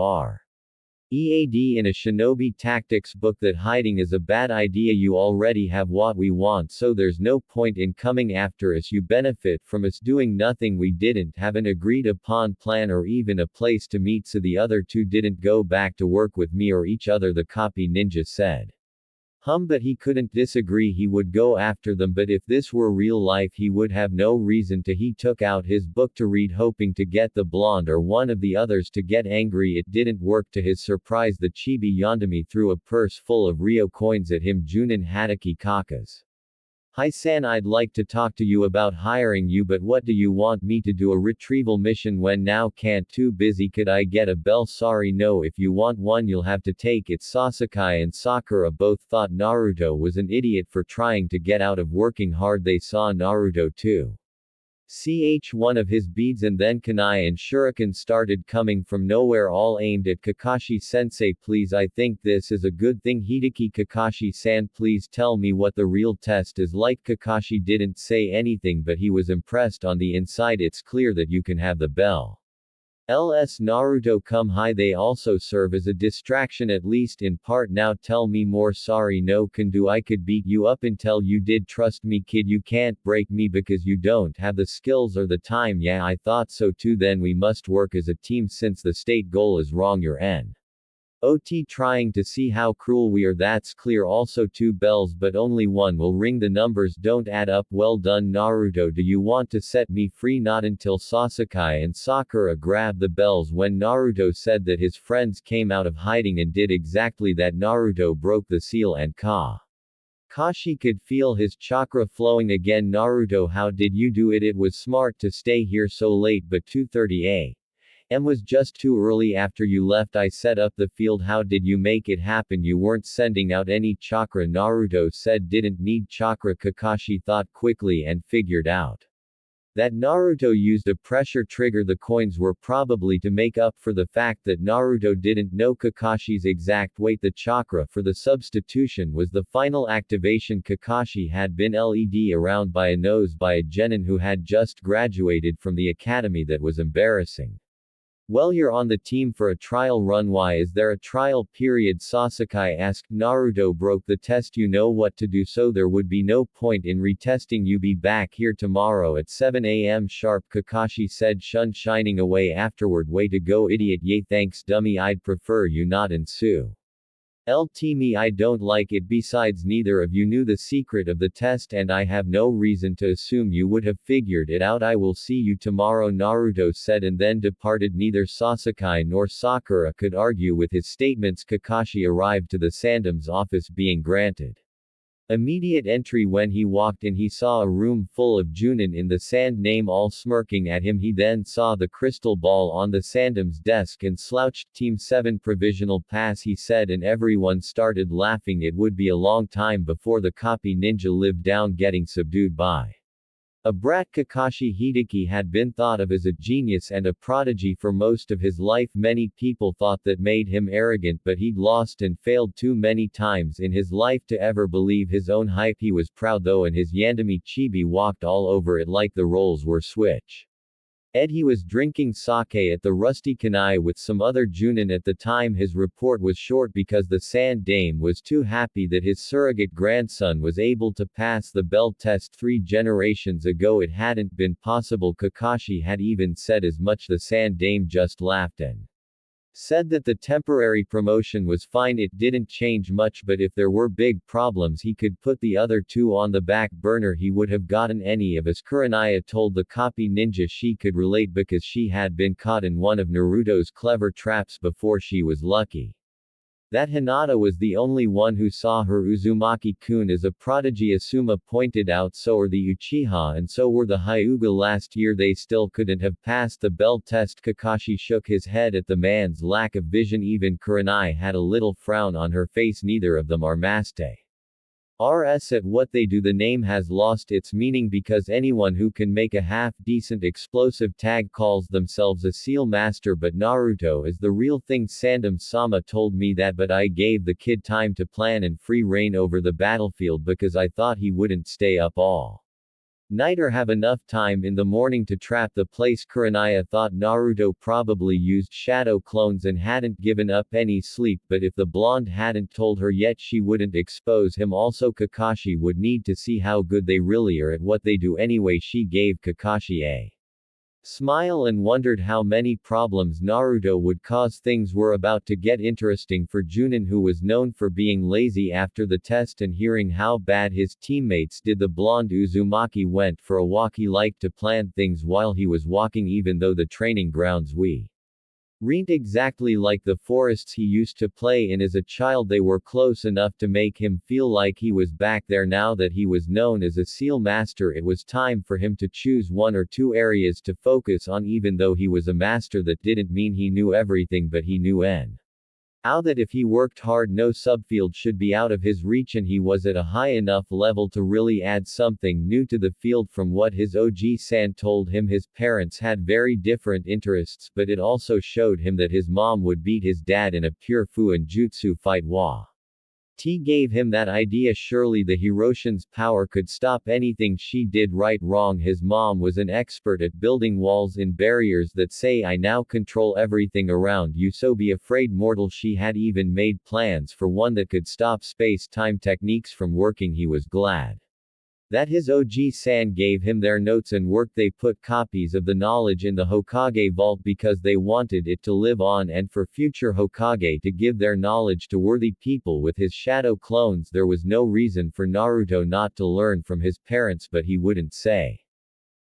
read in a shinobi tactics book that hiding is a bad idea. You already have what we want, so there's no point in coming after us. You benefit from us doing nothing. We didn't have an agreed upon plan or even a place to meet, so the other 2 didn't go back to work with me or each other, the copy ninja said. But he couldn't disagree. He would go after them, but if this were real life he would have no reason to. He took out his book to read, hoping to get the blonde or one of the others to get angry. It didn't work. To his surprise, the chibi Yandami threw a purse full of Ryo coins at him. Junin Hatake Kakas. Hi-san, I'd like to talk to you about hiring you, but what do you want me to do? A retrieval mission? When now? Can't. Too busy. Could I get a bell? Sorry, no. If you want one you'll have to take it. Sasuke and Sakura both thought Naruto was an idiot for trying to get out of working hard. They saw Naruto too. One of his beads, and then kunai and shuriken started coming from nowhere, all aimed at Kakashi-sensei. Please, I think this is a good thing. Hideki, Kakashi-san, please tell me what the real test is like. Kakashi didn't say anything, but he was impressed on the inside. It's clear that you can have the bell. Naruto, come hi. They also serve as a distraction, at least in part. Now tell me more. Sorry, no can do. I could beat you up until you did. Trust me, kid, you can't break me because you don't have the skills or the time. Yeah, I thought so too. Then we must work as a team since the state goal is wrong. You're not trying to see how cruel we are. That's clear. Also 2 bells, but only one will ring. The numbers don't add up. Well done, Naruto. Do you want to set me free? Not until. Sasuke and Sakura grabbed the bells when Naruto said that. His friends came out of hiding and did exactly that. Naruto broke the seal and Kakashi could feel his chakra flowing again. Naruto, how did you do it? It was smart to stay here so late, but 2:30 a.m. was just too early. After you left I set up the field. How did you make it happen? You weren't sending out any chakra. Naruto said didn't need chakra. Kakashi thought quickly and figured out that Naruto used a pressure trigger. The coins were probably to make up for the fact that Naruto didn't know Kakashi's exact weight. The chakra for the substitution was the final activation. Kakashi had been led around by a nose by a genin who had just graduated from the academy. That was embarrassing. Well, you're on the team for a trial run. Why is there a trial period? Sasuke asked. Naruto broke the test. You know what to do, so there would be no point in retesting. You be back here tomorrow at 7 a.m. sharp, Kakashi said, shun shining away afterward. Way to go, idiot. Yay, thanks, dummy. I'd prefer you not ensue. Me, I don't like it. Besides, neither of you knew the secret of the test, and I have no reason to assume you would have figured it out. I will see you tomorrow, Naruto said, and then departed. Neither Sasuke nor Sakura could argue with his statements. Kakashi arrived to the Sandom's office, being granted immediate entry. When he walked in, he saw a room full of Junin in the sand name, all smirking at him. He then saw the crystal ball on the Sandom's desk and slouched. Team 7 provisional pass, he said, and everyone started laughing. It would be a long time before the copy ninja lived down getting subdued by a brat. Kakashi Hideki had been thought of as a genius and a prodigy for most of his life. Many people thought that made him arrogant, but he'd lost and failed too many times in his life to ever believe his own hype. He was proud though, and his Yandami chibi walked all over it like the roles were switch. He was drinking sake at the Rusty Kanai with some other Junin at the time. His report was short because the Sand Dame was too happy that his surrogate grandson was able to pass the bell test 3 generations ago. It hadn't been possible. Kakashi had even said as much. The Sand Dame just laughed and said that the temporary promotion was fine. It didn't change much, but if there were big problems, he could put the other 2 on the back burner. He would have gotten any of us. Kurenaya told the copy ninja she could relate because she had been caught in one of Naruto's clever traps before. She was lucky that Hinata was the only one who saw her. Uzumaki-kun is a prodigy, Asuma pointed out. So are the Uchiha, and so were the Hyuga. Last year they still couldn't have passed the bell test. Kakashi shook his head at the man's lack of vision. Even Kurenai had a little frown on her face. Neither of them are master RS at what they do. The name has lost its meaning because anyone who can make a half-decent explosive tag calls themselves a seal master, but Naruto is the real thing. Sandom-sama told me that, but I gave the kid time to plan and free reign over the battlefield because I thought he wouldn't stay up all night or have enough time in the morning to trap the place. Kurenaya thought Naruto probably used shadow clones and hadn't given up any sleep, but if the blonde hadn't told her yet, she wouldn't expose him. Also, Kakashi would need to see how good they really are at what they do anyway. She gave Kakashi a smile and wondered how many problems Naruto would cause. Things were about to get interesting for Junin, who was known for being lazy. After the test and hearing how bad his teammates did, the blonde Uzumaki went for a walk. He liked to plan things while he was walking, even though the training grounds weren't exactly like the forests he used to play in as a child. They were close enough to make him feel like he was back there. Now that he was known as a seal master, it was time for him to choose 1 or 2 areas to focus on. Even though he was a master, that didn't mean he knew everything, but he knew that if he worked hard, no subfield should be out of his reach, and he was at a high enough level to really add something new to the field. From what his OG-san told him, his parents had very different interests, but it also showed him that his mom would beat his dad in a pure fu and jutsu fight. T gave him that idea. Surely the Hiroshin's power could stop anything she did. Wrong. His mom was an expert at building walls in barriers that say, I now control everything around you, so be afraid, mortal. She had even made plans for one that could stop space-time techniques from working. He was glad that his OG-san gave him their notes and work. They put copies of the knowledge in the Hokage vault because they wanted it to live on, and for future Hokage to give their knowledge to worthy people. With his shadow clones, there was no reason for Naruto not to learn from his parents, but he wouldn't say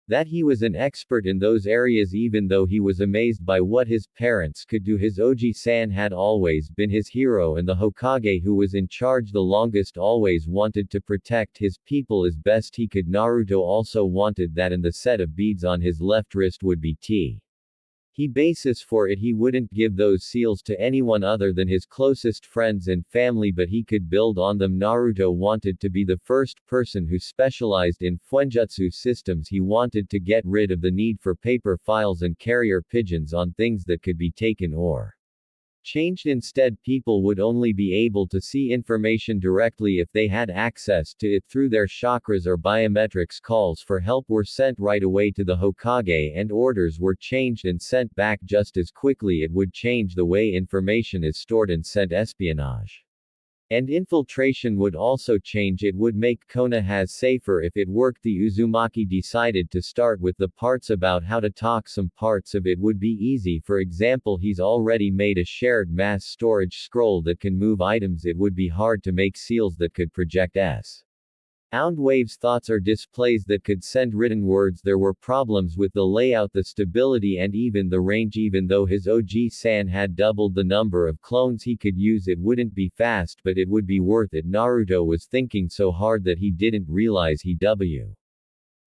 that he was an expert in those areas, even though he was amazed by what his parents could do. His OG-san had always been his hero, and the Hokage who was in charge the longest always wanted to protect his people as best he could. Naruto also wanted that, and the set of beads on his left wrist would be he basis for it. He wouldn't give those seals to anyone other than his closest friends and family, but he could build on them. Naruto wanted to be the first person who specialized in Fuenjutsu systems. He wanted to get rid of the need for paper files and carrier pigeons on things that could be taken or Changed instead, people would only be able to see information directly if they had access to it through their chakras or biometrics. Calls for help were sent right away to the Hokage and orders were changed and sent back just as quickly. It would change the way information is stored and sent. Espionage and infiltration would also change. It would make Konoha safer if it worked. The Uzumaki decided to start with the parts about how to talk. Some parts of it would be easy. For example, he's already made a shared mass storage scroll that can move items. It would be hard to make seals that could project sound waves, thoughts, or displays that could send written words. There were problems with the layout, the stability, and even the range. Even though his OG-san had doubled the number of clones he could use, it wouldn't be fast, but it would be worth it. Naruto was thinking so hard that he didn't realize he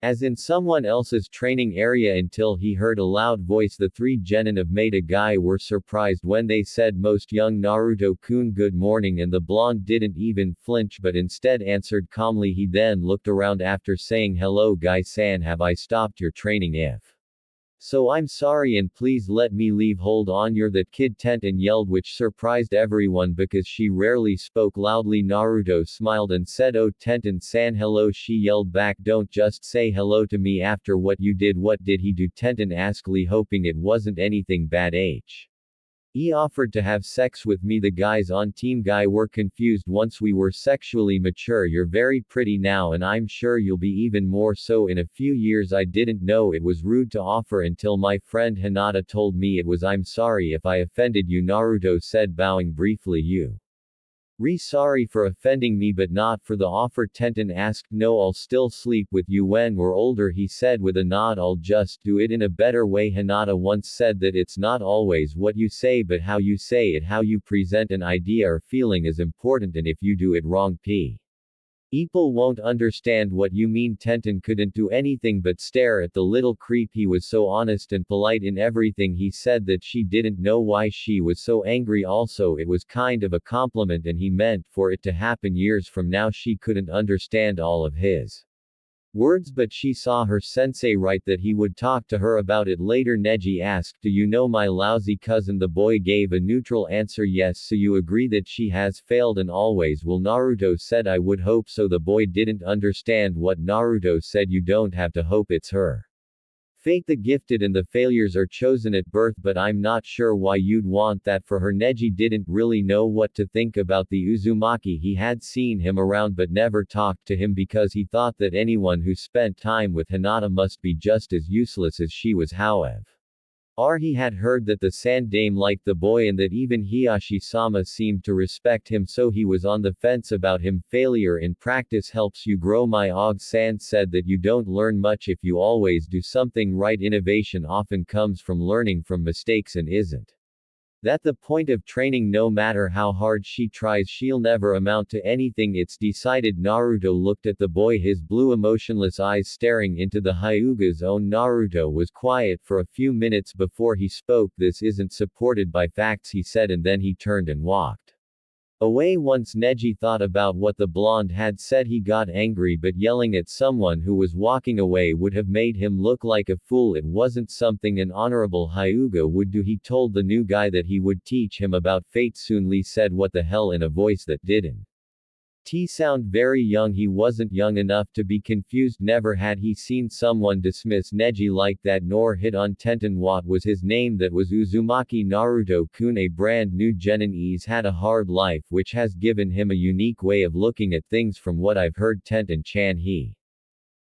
was in someone else's training area until he heard a loud voice. The three genin of Maida Guy were surprised when they said, "Most young Naruto-kun, good morning," and the blonde didn't even flinch but instead answered calmly. He then looked around after saying, "Hello Guy-san, have I stopped your training? If so, I'm sorry and please let me leave." "Hold on, you're that kid," Tenten yelled, which surprised everyone because she rarely spoke loudly. Naruto smiled and said, "Oh, Tenten-san, hello." She yelled back, "Don't just say hello to me after what you did." "What did he do?" Tenten asked, hoping it wasn't anything bad. He offered to have sex with me. The guys on Team Guy were confused. "Once we were sexually mature. You're very pretty now and I'm sure you'll be even more so in a few years." "I didn't know it was rude to offer until my friend Hinata told me it was. I'm sorry if I offended you," Naruto said, bowing briefly. "You sorry for offending me but not for the offer." Tenten asked. "No, I'll still sleep with you when we're older," he said with a nod. "I'll just do it in a better way." Hinata once said that it's not always what you say but how you say it. How you present an idea or feeling is important, and if you do it wrong, people won't understand what you mean. Tenten couldn't do anything but stare at the little creep. He was so honest and polite in everything he said that she didn't know why she was so angry. Also, it was kind of a compliment and he meant for it to happen years from now. She couldn't understand all of his words, but she saw her sensei right that he would talk to her about it later. Neji asked, "Do you know my lousy cousin?" The boy gave a neutral answer. "Yes." "So you agree that she has failed and always will?" Naruto said, "I would hope so." The boy didn't understand what Naruto said. "You don't have to hope, it's her fate. The gifted and the failures are chosen at birth, but I'm not sure why you'd want that for her." Neji didn't really know what to think about the Uzumaki. He had seen him around but never talked to him because he thought that anyone who spent time with Hinata must be just as useless as she was. However, he had heard that the sand dame liked the boy and that even Hiyashi-sama seemed to respect him, so he was on the fence about him. "Failure in practice helps you grow." My Og-san said that you don't learn much if you always do something right. Innovation often comes from learning from mistakes, and isn't that the point of training? No matter how hard she tries, she'll never amount to anything. It's decided. Naruto looked at the boy, his blue emotionless eyes staring into the Hyuga's own. Naruto was quiet for a few minutes before he spoke. "This isn't supported by facts," he said, and then he turned and walked away. Once Neji thought about what the blonde had said, he got angry, but yelling at someone who was walking away would have made him look like a fool. It wasn't something an honorable Hyuga would do. He told the new guy that he would teach him about fate soon. Lee said, "What the hell?" in a voice that didn't sound very young. He wasn't young enough to be confused. Never had he seen someone dismiss Neji like that, nor hit on Tenten. What was his name? That was Uzumaki. Naruto-kun, a brand new genin, he's had a hard life which has given him a unique way of looking at things. From what I've heard, Tenten-chan, he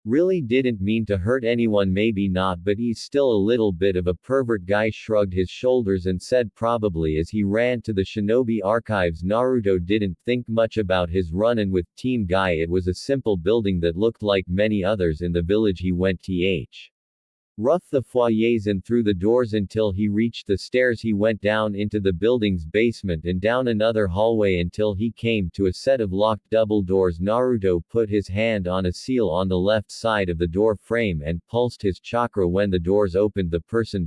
really didn't mean to hurt anyone. Maybe not, but he's still a little bit of a pervert. Guy shrugged his shoulders and said probably as he ran to the shinobi archives. Naruto didn't think much about his run-in with Team Guy. It was a simple building that looked like many others in the village. He went rough the foyers and through the doors until he reached the stairs. He went down into the building's basement and down another hallway until he came to a set of locked double doors. Naruto put his hand on a seal on the left side of the door frame and pulsed his chakra. When the doors opened, the person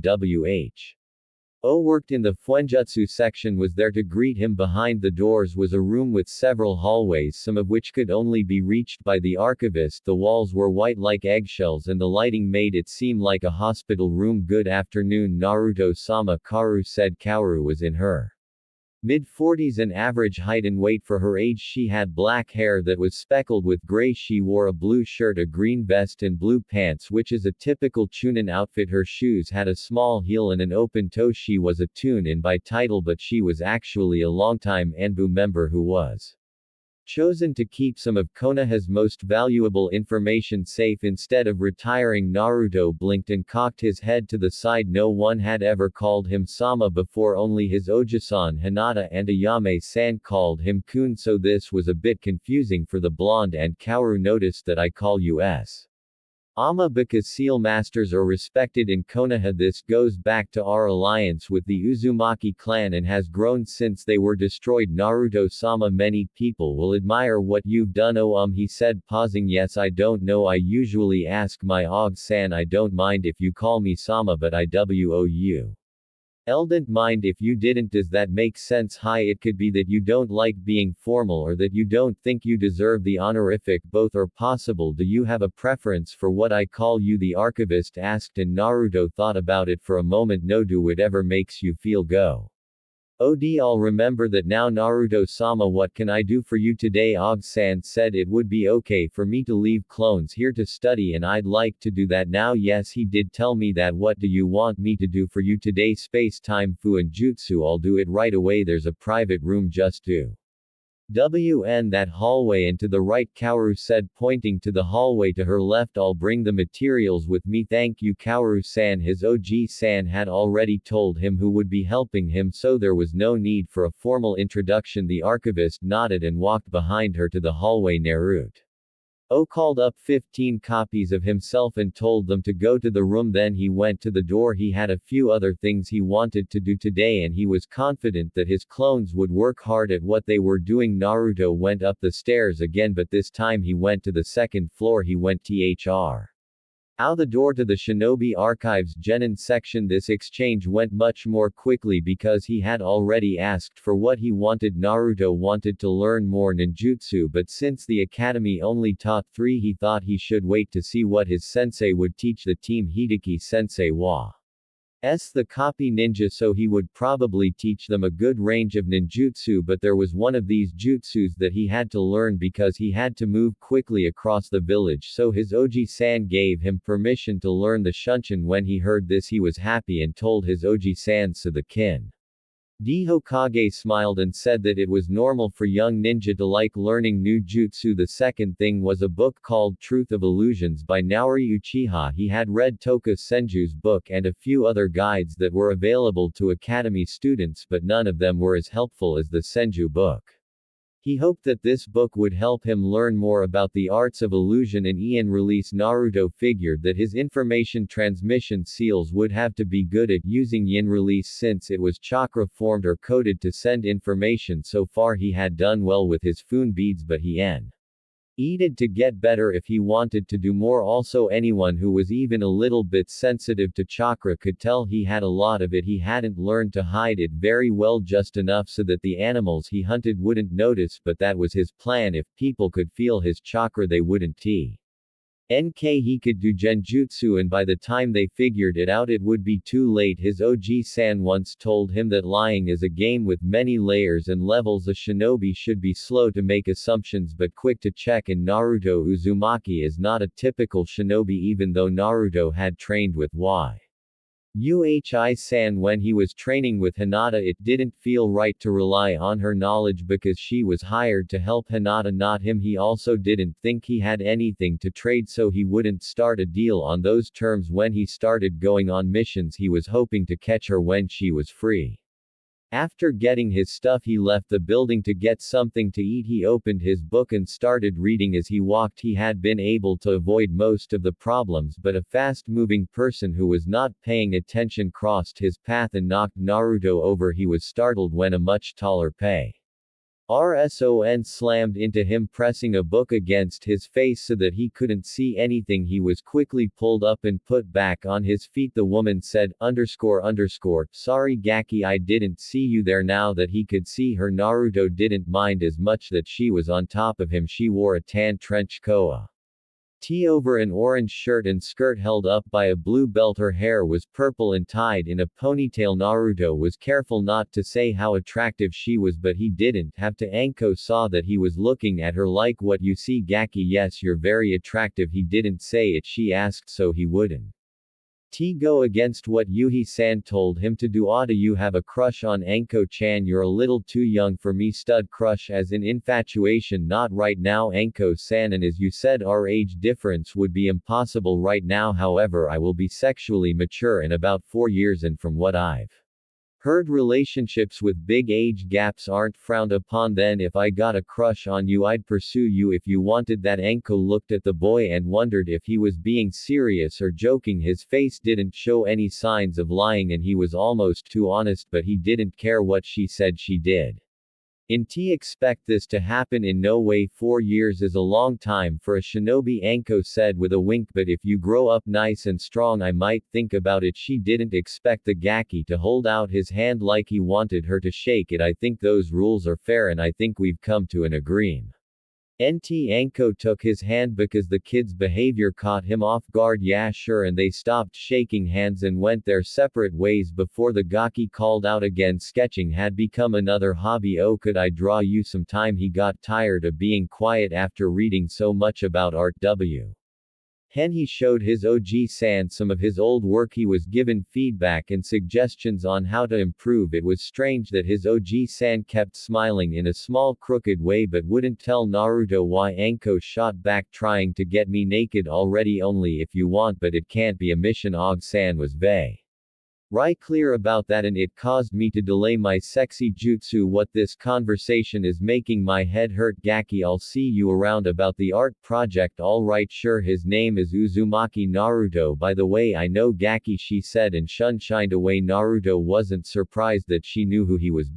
who worked in the Fuenjutsu section was there to greet him. Behind the doors was a room with several hallways, some of which could only be reached by the archivist. The walls were white like eggshells and the lighting made it seem like a hospital room. "Good afternoon, Naruto-sama," Kaoru said. Kaoru was in her Mid-40s and average height and weight for her age. She had black hair that was speckled with gray. She wore a blue shirt, a green vest and blue pants, which is a typical Chunin outfit. Her shoes had a small heel and an open toe. She was a tune-in by title, but she was actually a longtime Anbu member who was chosen to keep some of Konoha's most valuable information safe. Instead of retiring, Naruto blinked and cocked his head to the side. No one had ever called him Sama before, only his Oji-san Hinata and Ayame-san called him Kun, so this was a bit confusing for the blonde, and Kaoru noticed that I call you Ama because seal masters are respected in Konoha. This goes back to our alliance with the Uzumaki clan and has grown since they were destroyed. Naruto-sama, many people will admire what you've done. Oh he said, pausing. Yes, I don't know, I usually ask my Og-san. I don't mind if you call me Sama, but I wou don't mind if you didn't. Does that make sense? Hi, it could be that you don't like being formal or that you don't think you deserve the honorific. Both are possible. Do you have a preference for what I call you? The archivist asked, and Naruto thought about it for a moment. No, do whatever makes you feel. Go. I'll remember that now. Naruto-sama, what can I do for you today? Og-san said it would be okay for me to leave clones here to study, and I'd like to do that now. Yes, he did tell me that. What do you want me to do for you today? Space-time fu and jutsu. I'll do it right away. There's a private room just to that hallway and to the right, Kaoru said, pointing to the hallway to her left. I'll bring the materials with me. Thank you, Kaoru-san. His Oji-san had already told him who would be helping him, so there was no need for a formal introduction. The archivist nodded and walked behind her to the hallway. Naruto called up 15 copies of himself and told them to go to the room. Then he went to the door. He had a few other things he wanted to do today, and he was confident that his clones would work hard at what they were doing. Naruto went up the stairs again, but this time he went to the second floor. He went out the door to the Shinobi Archives Genin section. This exchange went much more quickly because he had already asked for what he wanted. Naruto wanted to learn more ninjutsu, but since the academy only taught 3, he thought he should wait to see what his sensei would teach the team. Hideki sensei was the copy ninja, so he would probably teach them a good range of ninjutsu, but there was one of these jutsus that he had to learn because he had to move quickly across the village, so his Oji-san gave him permission to learn the Shunshin. When he heard this, he was happy and told his Oji-san. So the kin D. Hokage smiled and said that it was normal for young ninja to like learning new jutsu. The second thing was a book called Truth of Illusions by Naori Uchiha. He had read Toka Senju's book and a few other guides that were available to academy students, but none of them were as helpful as the Senju book. He hoped that this book would help him learn more about the arts of illusion and Ian release. Naruto figured that his information transmission seals would have to be good at using yin release since it was chakra formed or coded to send information. So far he had done well with his Fun beads, but he needed to get better if he wanted to do more. Also, anyone who was even a little bit sensitive to chakra could tell he had a lot of it. He hadn't learned to hide it very well, just enough so that the animals he hunted wouldn't notice, but that was his plan. If people could feel his chakra, they wouldn't he could do genjutsu, and by the time they figured it out it would be too late. His Oji-san once told him that lying is a game with many layers and levels. A shinobi should be slow to make assumptions but quick to check, and Naruto Uzumaki is not a typical shinobi. Even though Naruto had trained with Uchi-san when he was training with Hinata, it didn't feel right to rely on her knowledge because she was hired to help Hinata, not him. He also didn't think he had anything to trade, so he wouldn't start a deal on those terms. When he started going on missions, he was hoping to catch her when she was free. After getting his stuff, he left the building to get something to eat. He opened his book and started reading. As he walked, he had been able to avoid most of the problems, but a fast-moving person who was not paying attention crossed his path and knocked Naruto over. He was startled when a much taller person slammed into him, pressing a book against his face so that he couldn't see anything. He was quickly pulled up and put back on his feet. The woman said, "Sorry Gaki, I didn't see you there." Now that he could see her, Naruto didn't mind as much that she was on top of him. She wore a tan trench coat T over an orange shirt and skirt held up by a blue belt. Her hair was purple and tied in a ponytail. Naruto was careful not to say how attractive she was, but he didn't have to. Anko saw that he was looking at her like, what you see Gaki? Yes, you're very attractive. He didn't say it, she asked, so he wouldn't go against what Yuhi-san told him to do. Do you have a crush on Anko-chan? You're a little too young for me. Stud crush as in infatuation? Not right now Anko-san, and as you said our age difference would be impossible right now. However, I will be sexually mature in about 4 years, and from what I've heard, relationships with big age gaps aren't frowned upon. Then if I got a crush on you, I'd pursue you if you wanted that. Anko looked at the boy and wondered if he was being serious or joking. His face didn't show any signs of lying, and he was almost too honest, but he didn't care what she said. She did. Expect this to happen in no way. 4 years is a long time for a shinobi, Anko said with a wink, but if you grow up nice and strong I might think about it. She didn't expect the Gaki to hold out his hand like he wanted her to shake it. I think those rules are fair, and I think we've come to an agreement. Anko took his hand because the kid's behavior caught him off guard. Yeah sure, and they stopped shaking hands and went their separate ways before the Gaki called out again. Sketching had become another hobby. Oh, could I draw you some time? He got tired of being quiet after reading so much about art. He showed his OG-san some of his old work. He was given feedback and suggestions on how to improve. It was strange that his OG-san kept smiling in a small crooked way but wouldn't tell Naruto why. Anko shot back, trying to get me naked already? Only if you want, but it can't be a mission. Og-san was very clear about that, and it caused me to delay my sexy jutsu. What this conversation is making my head hurt. Gaki, I'll see you around about the art project. Alright sure. His name is Uzumaki. Naruto, by the way, I know Gaki, she said and shined away. Naruto wasn't surprised that she knew who he was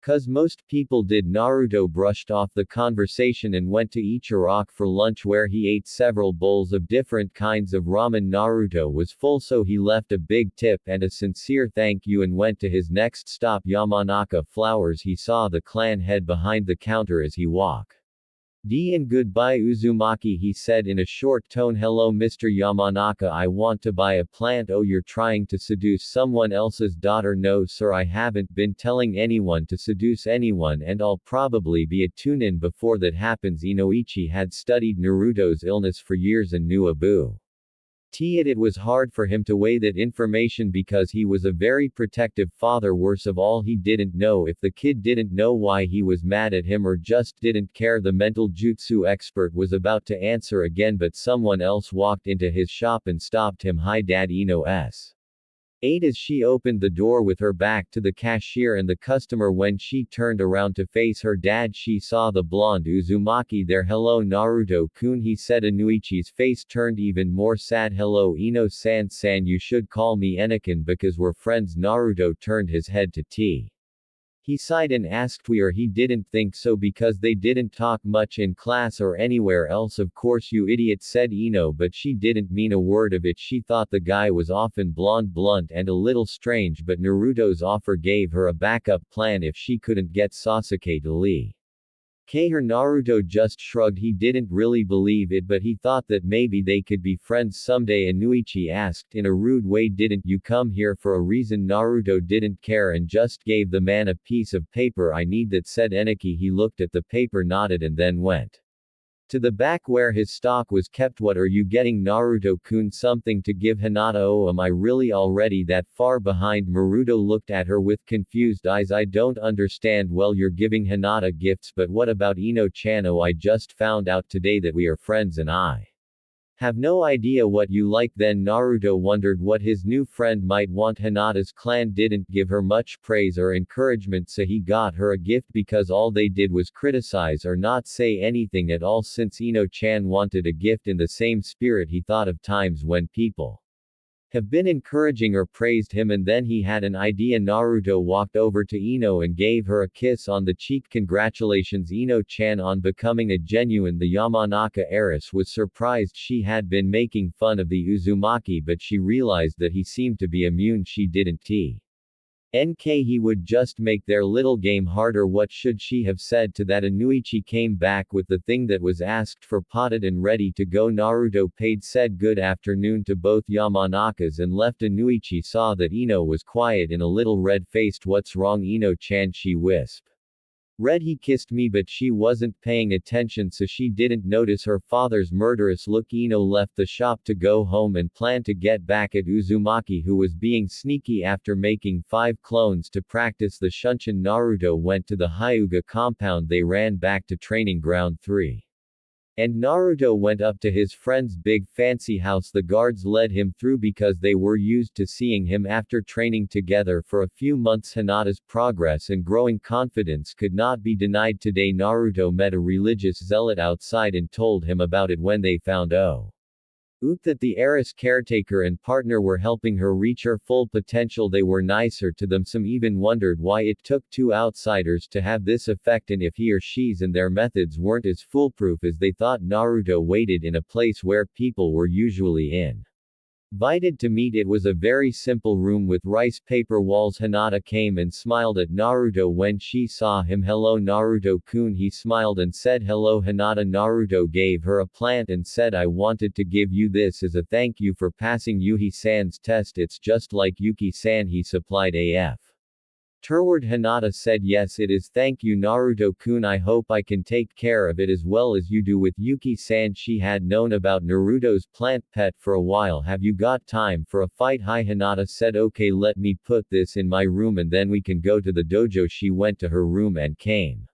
because most people did. Naruto brushed off the conversation and went to Ichirok for lunch, where he ate several bowls of different kinds of ramen. Naruto was full, so he left a big tip and a sincere thank you and went to his next stop, Yamanaka Flowers. He saw the clan head behind the counter as he walked and goodbye Uzumaki, he said in a short tone. Hello Mr. Yamanaka, I want to buy a plant. Oh, you're trying to seduce someone else's daughter? No sir, I haven't been telling anyone to seduce anyone, and I'll probably be a tune-in before that happens. Inoichi had studied Naruto's illness for years and knew Abu it was hard for him to weigh that information because he was a very protective father. Worse of all, he didn't know if the kid didn't know why he was mad at him or just didn't care. The mental jutsu expert was about to answer again, but someone else walked into his shop and stopped him. Hi Dad, Ino-s. As she opened the door with her back to the cashier and the customer. When she turned around to face her dad, she saw the blonde Uzumaki there. Hello Naruto-kun, he said. Inoichi's face turned even more sad. Hello Ino-san, you should call me Anakin because we're friends. Naruto turned his head to T. He sighed and asked we, or he didn't think so because they didn't talk much in class or anywhere else. Of course you idiot, said Ino, but she didn't mean a word of it. She thought the guy was often blonde, blunt and a little strange, but Naruto's offer gave her a backup plan if she couldn't get Sasuke to leave her. Naruto just shrugged. He didn't really believe it, but he thought that maybe they could be friends someday. Inoichi asked in a rude way, didn't you come here for a reason? Naruto didn't care and just gave the man a piece of paper. I need that, said Eniki. He looked at the paper, nodded and then went to the back where his stock was kept. What are you getting, Naruto-kun? Something to give Hinata. Oh, am I really already that far behind? Naruto looked at her with confused eyes. I don't understand. Well, you're giving Hinata gifts, but what about Ino-chan? Oh, I just found out today that we are friends and I have no idea what you like. Then Naruto wondered what his new friend might want. Hinata's clan didn't give her much praise or encouragement, so he got her a gift because all they did was criticize or not say anything at all. Since Ino-chan wanted a gift in the same spirit, he thought of times when people have been encouraging or praised him, and then he had an idea. Naruto walked over to Ino and gave her a kiss on the cheek. Congratulations Ino-chan on becoming a genuine. The Yamanaka heiress was surprised. She had been making fun of the Uzumaki, but she realized that he seemed to be immune. She didn't NK he would just make their little game harder. What should she have said to that? Inuichi came back with the thing that was asked for, potted and ready to go. Naruto paid said good afternoon to both Yamanakas and left. Inuichi saw that Ino was quiet and a little red-faced. What's wrong Ino-chan, she whispered. Red, he kissed me but she wasn't paying attention so she didn't notice her father's murderous look. Ino left the shop to go home and planned to get back at Uzumaki, who was being sneaky after making 5 clones to practice the Shunshin. Naruto went to the Hyuga compound. They ran back to training ground 3. And Naruto went up to his friend's big fancy house. The guards led him through because they were used to seeing him after training together for a few months. Hinata's progress and growing confidence could not be denied. Today Naruto met a religious zealot outside and told him about it. When they found that the heiress caretaker and partner were helping her reach her full potential, they were nicer to them. Some even wondered why it took 2 outsiders to have this effect and if he or she's and their methods weren't as foolproof as they thought. Naruto waited in a place where people were usually invited to meet. It was a very simple room with rice paper walls. Hinata came and smiled at Naruto when she saw him. Hello Naruto-kun. He smiled and said hello Hinata. Naruto gave her a plant and said, I wanted to give you this as a thank you for passing Yuhi-san's test. It's just like Yuki-san, he supplied AF. Turward. Hinata said yes it is. Thank you Naruto-kun, I hope I can take care of it as well as you do with Yuki-san. She had known about Naruto's plant pet for a while. Have you got time for a fight? Hi Hinata said okay, let me put this in my room and then we can go to the dojo. She went to her room and came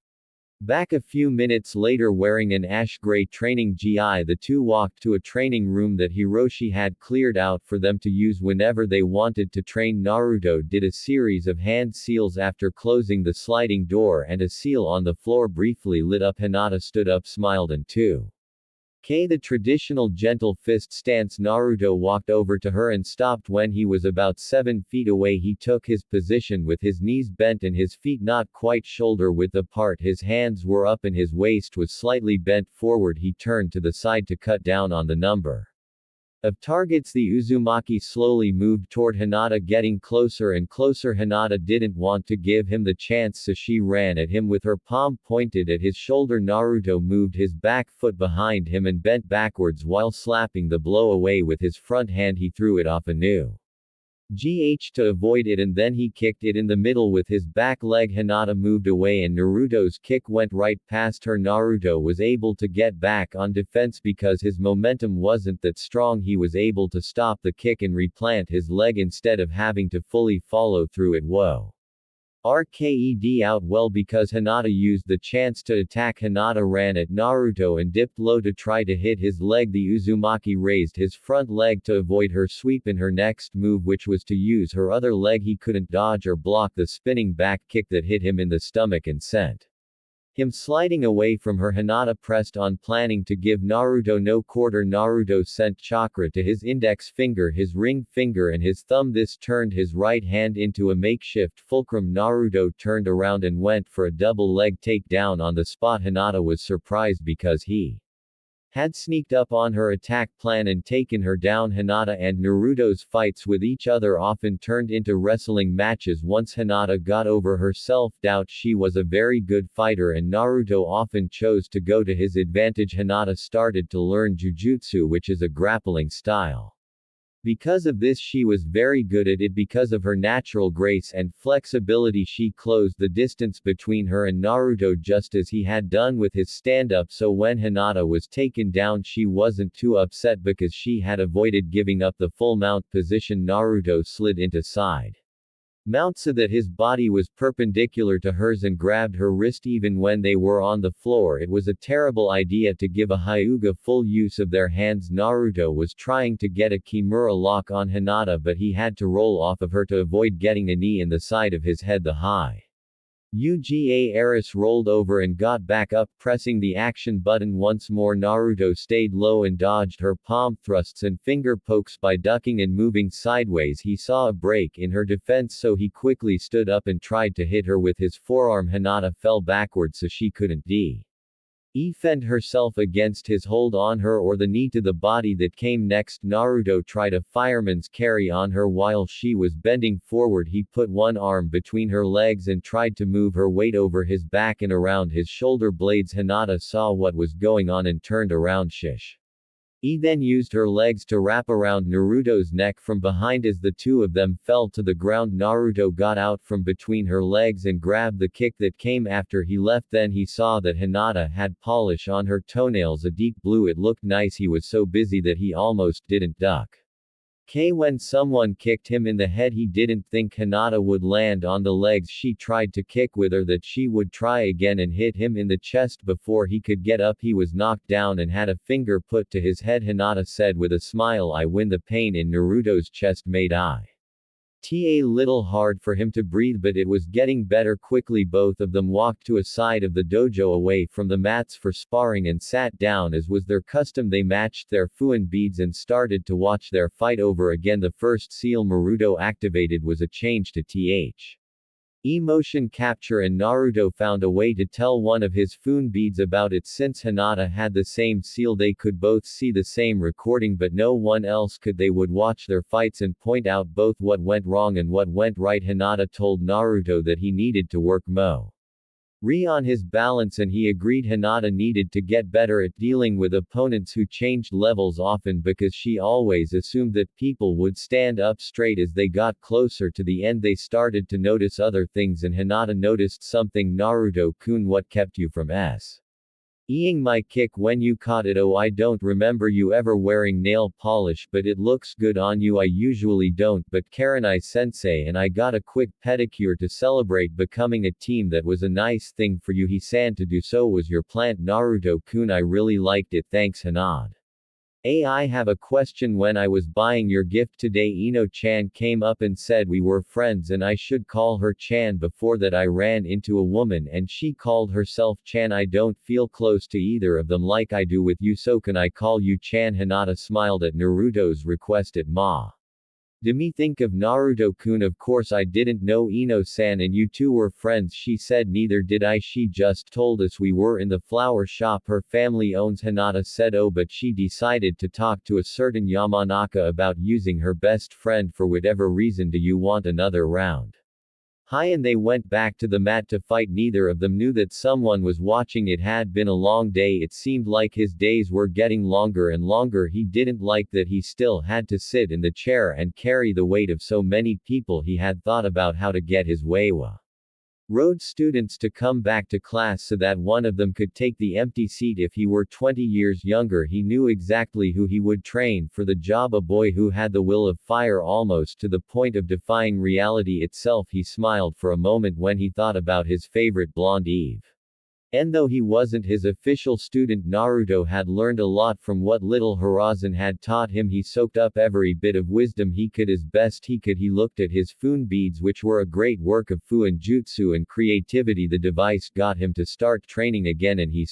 back a few minutes later wearing an ash-gray training gi. The two walked to a training room that Hiroshi had cleared out for them to use whenever they wanted to train. Naruto did a series of hand seals after closing the sliding door and a seal on the floor briefly lit up. Hinata stood up, smiled and 2K the traditional gentle fist stance. Naruto walked over to her and stopped when he was about 7 feet away. He took his position with his knees bent and his feet not quite shoulder width apart. His hands were up and his waist was slightly bent forward. He turned to the side to cut down on the number of targets. The Uzumaki slowly moved toward Hinata, getting closer and closer. Hinata didn't want to give him the chance so she ran at him with her palm pointed at his shoulder. Naruto moved his back foot behind him and bent backwards while slapping the blow away with his front hand. He threw it off anew to avoid it and then he kicked it in the middle with his back leg. Hinata moved away and Naruto's kick went right past her. Naruto was able to get back on defense because his momentum wasn't that strong. He was able to stop the kick and replant his leg instead of having to fully follow through it. Whoa. RKED out well because Hinata used the chance to attack. Hinata ran at Naruto and dipped low to try to hit his leg. The Uzumaki raised his front leg to avoid her sweep in her next move, which was to use her other leg. He couldn't dodge or block the spinning back kick that hit him in the stomach and sent him sliding away from her. Hinata pressed on, planning to give Naruto no quarter. Naruto sent chakra to his index finger, his ring finger and his thumb. This turned his right hand into a makeshift fulcrum. Naruto turned around and went for a double leg takedown on the spot. Hinata was surprised because he had sneaked up on her attack plan and taken her down. Hinata and Naruto's fights with each other often turned into wrestling matches. Once Hinata got over her self-doubt, she was a very good fighter and Naruto often chose to go to his advantage. Hinata started to learn jujutsu, which is a grappling style. Because of this she was very good at it. Because of her natural grace and flexibility she closed the distance between her and Naruto just as he had done with his stand-up. So when Hinata was taken down she wasn't too upset because she had avoided giving up the full mount position. Naruto slid into side mount so that his body was perpendicular to hers and grabbed her wrist even when they were on the floor. It was a terrible idea to give a Hyuga full use of their hands. Naruto was trying to get a Kimura lock on Hinata but he had to roll off of her to avoid getting a knee in the side of his head. The Hyuga heiress rolled over and got back up, pressing the action button once more. Naruto stayed low and dodged her palm thrusts and finger pokes by ducking and moving sideways. He saw a break in her defense so he quickly stood up and tried to hit her with his forearm. Hinata fell backwards so she couldn't Fend herself against his hold on her or the knee to the body that came next. Naruto tried a fireman's carry on her while she was bending forward. He put one arm between her legs and tried to move her weight over his back and around his shoulder blades. Hinata saw what was going on and turned around. Then used her legs to wrap around Naruto's neck from behind. As the two of them fell to the ground, Naruto got out from between her legs and grabbed the kick that came after he left. Then he saw that Hinata had polish on her toenails, a deep blue. It looked nice. He was so busy that he almost didn't duck. When someone kicked him in the head, he didn't think Hinata would land on the legs she tried to kick with, or that she would try again and hit him in the chest. Before he could get up, he was knocked down and had a finger put to his head. Hinata said with a smile, "I win." The pain in Naruto's chest made it a little hard for him to breathe, but it was getting better quickly. Both of them walked to a side of the dojo away from the mats for sparring and sat down. As was their custom, they matched their fuin beads and started to watch their fight over again. The first seal Naruto activated was a change to motion capture, and Naruto found a way to tell one of his fuin beads about it. Since Hinata had the same seal, they could both see the same recording, but no one else could. They would watch their fights and point out both what went wrong and what went right. Hinata told Naruto that he needed to work more on his balance, and he agreed. Hinata needed to get better at dealing with opponents who changed levels often, because she always assumed that people would stand up straight. As they got closer to the end, they started to notice other things, and Hinata noticed something. "Naruto-kun, what kept you from eating my kick when you caught it?" "Oh, I don't remember you ever wearing nail polish, but it looks good on you." "I usually don't, but Karanai-sensei and I got a quick pedicure to celebrate becoming a team. That was a nice thing for you." "He-san, to do so was your plant." "Naruto-kun, I really liked it, thanks." Hinata, I have a question. When I was buying your gift today, Ino-chan came up and said we were friends and I should call her Chan. Before that I ran into a woman and she called herself Chan. I don't feel close to either of them like I do with you, so can I call you Chan?" Hinata smiled at Naruto's request. "It made me think of Naruto-kun. Of course I didn't know Ino-san and you two were friends." She said, "Neither did I. She just told us we were in the flower shop her family owns." Hinata said, "Oh, but she decided to talk to a certain Yamanaka about using her best friend for whatever reason. Do you want another round?" And they went back to the mat to fight. Neither of them knew that someone was watching. It had been a long day. It seemed like his days were getting longer and longer. He didn't like that he still had to sit in the chair and carry the weight of so many people. He had thought about how to get his road students to come back to class so that one of them could take the empty seat if he were 20 years younger. He knew exactly who he would train for the job, a boy who had the will of fire almost to the point of defying reality itself. He smiled for a moment when he thought about his favorite blonde Eve. And though he wasn't his official student, Naruto had learned a lot from what little Hiruzen had taught him. He soaked up every bit of wisdom he could as best he could. He looked at his fuin beads, which were a great work of fuin jutsu and creativity. The device got him to start training again, and he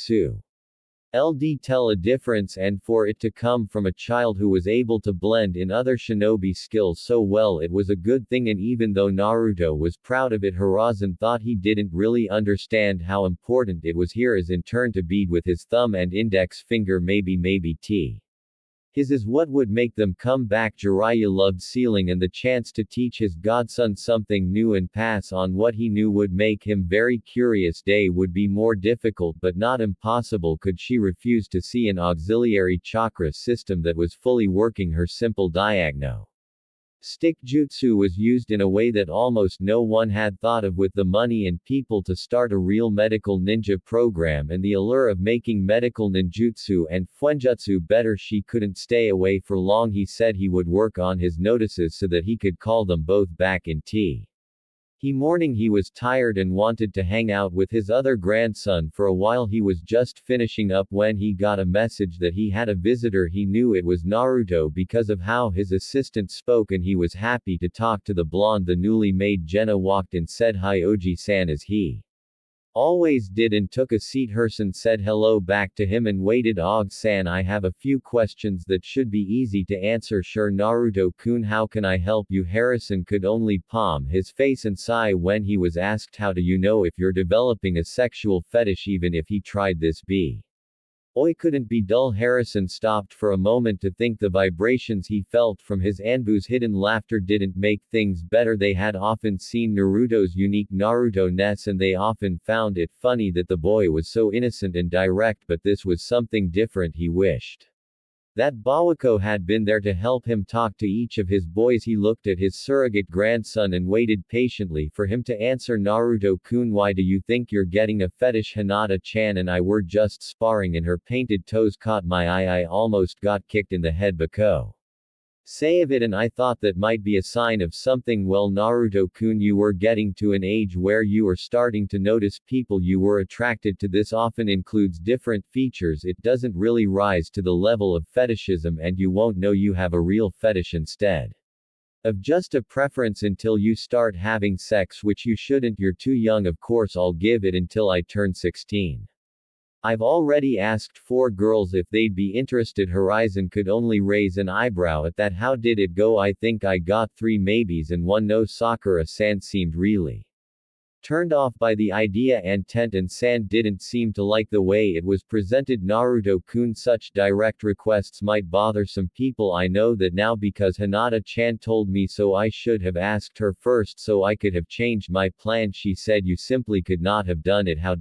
tell a difference, and for it to come from a child who was able to blend in other shinobi skills so well, it was a good thing. And even though Naruto was proud of it, Hiruzen thought he didn't really understand how important it was. Here is in turn to bead with his thumb and index finger. Maybe his is what would make them come back. Jiraiya loved sealing, and the chance to teach his godson something new and pass on what he knew would make him very curious. Day would be more difficult but not impossible. Could she refuse to see an auxiliary chakra system that was fully working? Her simple diagnostic jutsu was used in a way that almost no one had thought of. With the money and people to start a real medical ninja program and the allure of making medical ninjutsu and fuenjutsu better, she couldn't stay away for long. He said he would work on his notices so that he could call them both back in morning. He was tired and wanted to hang out with his other grandson for a while. He was just finishing up when he got a message that he had a visitor. He knew it was Naruto because of how his assistant spoke, and he was happy to talk to the blonde. The newly made Jenna walked in, said hi Oji-san as he always did, and took a seat. Hersen said hello back to him and waited. Og-san, I have a few questions that should be easy to answer. Sure Naruto-kun, how can I help you? Harrison could only palm his face and sigh when he was asked, how do you know if you're developing a sexual fetish? Even if he tried this Oi couldn't be dull. Harrison stopped for a moment to think. The vibrations he felt from his Anbu's hidden laughter didn't make things better. They had often seen Naruto's unique Naruto-ness and they often found it funny that the boy was so innocent and direct, but this was something different. He wished that Bawako had been there to help him talk to each of his boys. He looked at his surrogate grandson and waited patiently for him to answer. Naruto-kun, why do you think you're getting a fetish? Hinata-chan and I were just sparring and her painted toes caught my eye. I almost got kicked in the head. Bako say of it and I thought that might be a sign of something. Well, Naruto-kun, you were getting to an age where you were starting to notice people you were attracted to. This often includes different features. It doesn't really rise to the level of fetishism and you won't know you have a real fetish instead of just a preference until you start having sex, which you shouldn't. You're too young. Of course I'll give it until I turn 16. I've already asked 4 girls if they'd be interested. Horizon could only raise an eyebrow at that. How did it go? I think I got 3 maybes and 1 no. Sakura-san seemed really turned off by the idea and Tenten-san didn't seem to like the way it was presented. Naruto-kun, such direct requests might bother some people. I know that now because Hinata-chan told me so. I should have asked her first so I could have changed my plan. She said you simply could not have done it. How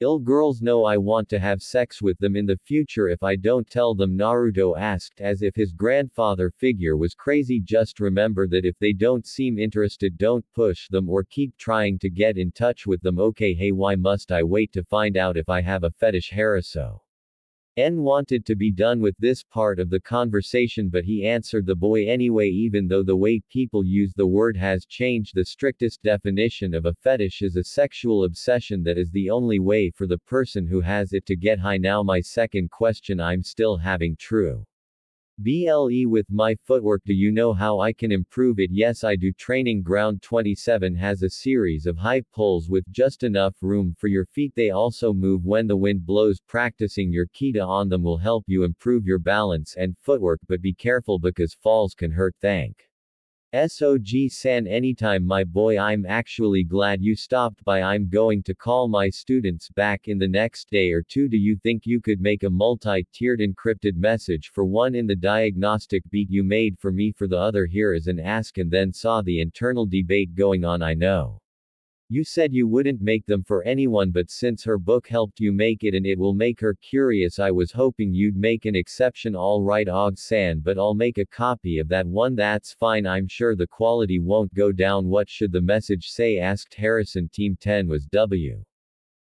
will girls know I want to have sex with them in the future if I don't tell them? Naruto asked as if his grandfather figure was crazy. Just remember that if they don't seem interested, don't push them or keep trying to get in touch with them. Okay. Hey, why must I wait to find out if I have a fetish? Haraso N wanted to be done with this part of the conversation, but he answered the boy anyway. Even though the way people use the word has changed, the strictest definition of a fetish is a sexual obsession that is the only way for the person who has it to get high. Now my second question, I'm still having true BLE with my footwork. Do you know how I can improve it? Yes, I do. Training Ground 27 has a series of high pulls with just enough room for your feet. They also move when the wind blows. Practicing your kita on them will help you improve your balance and footwork, but be careful because falls can hurt. Thank SOG-san anytime my boy. I'm actually glad you stopped by. I'm going to call my students back in the next day or 2. Do you think you could make a multi-tiered encrypted message for one in the diagnostic beat you made for me, for the other? Here is an ask and then saw the internal debate going on. I know you said you wouldn't make them for anyone, but since her book helped you make it and it will make her curious, I was hoping you'd make an exception. All right, Og-san, but I'll make a copy of that one. That's fine. I'm sure the quality won't go down. What should the message say? Asked Harrison. Team 10 was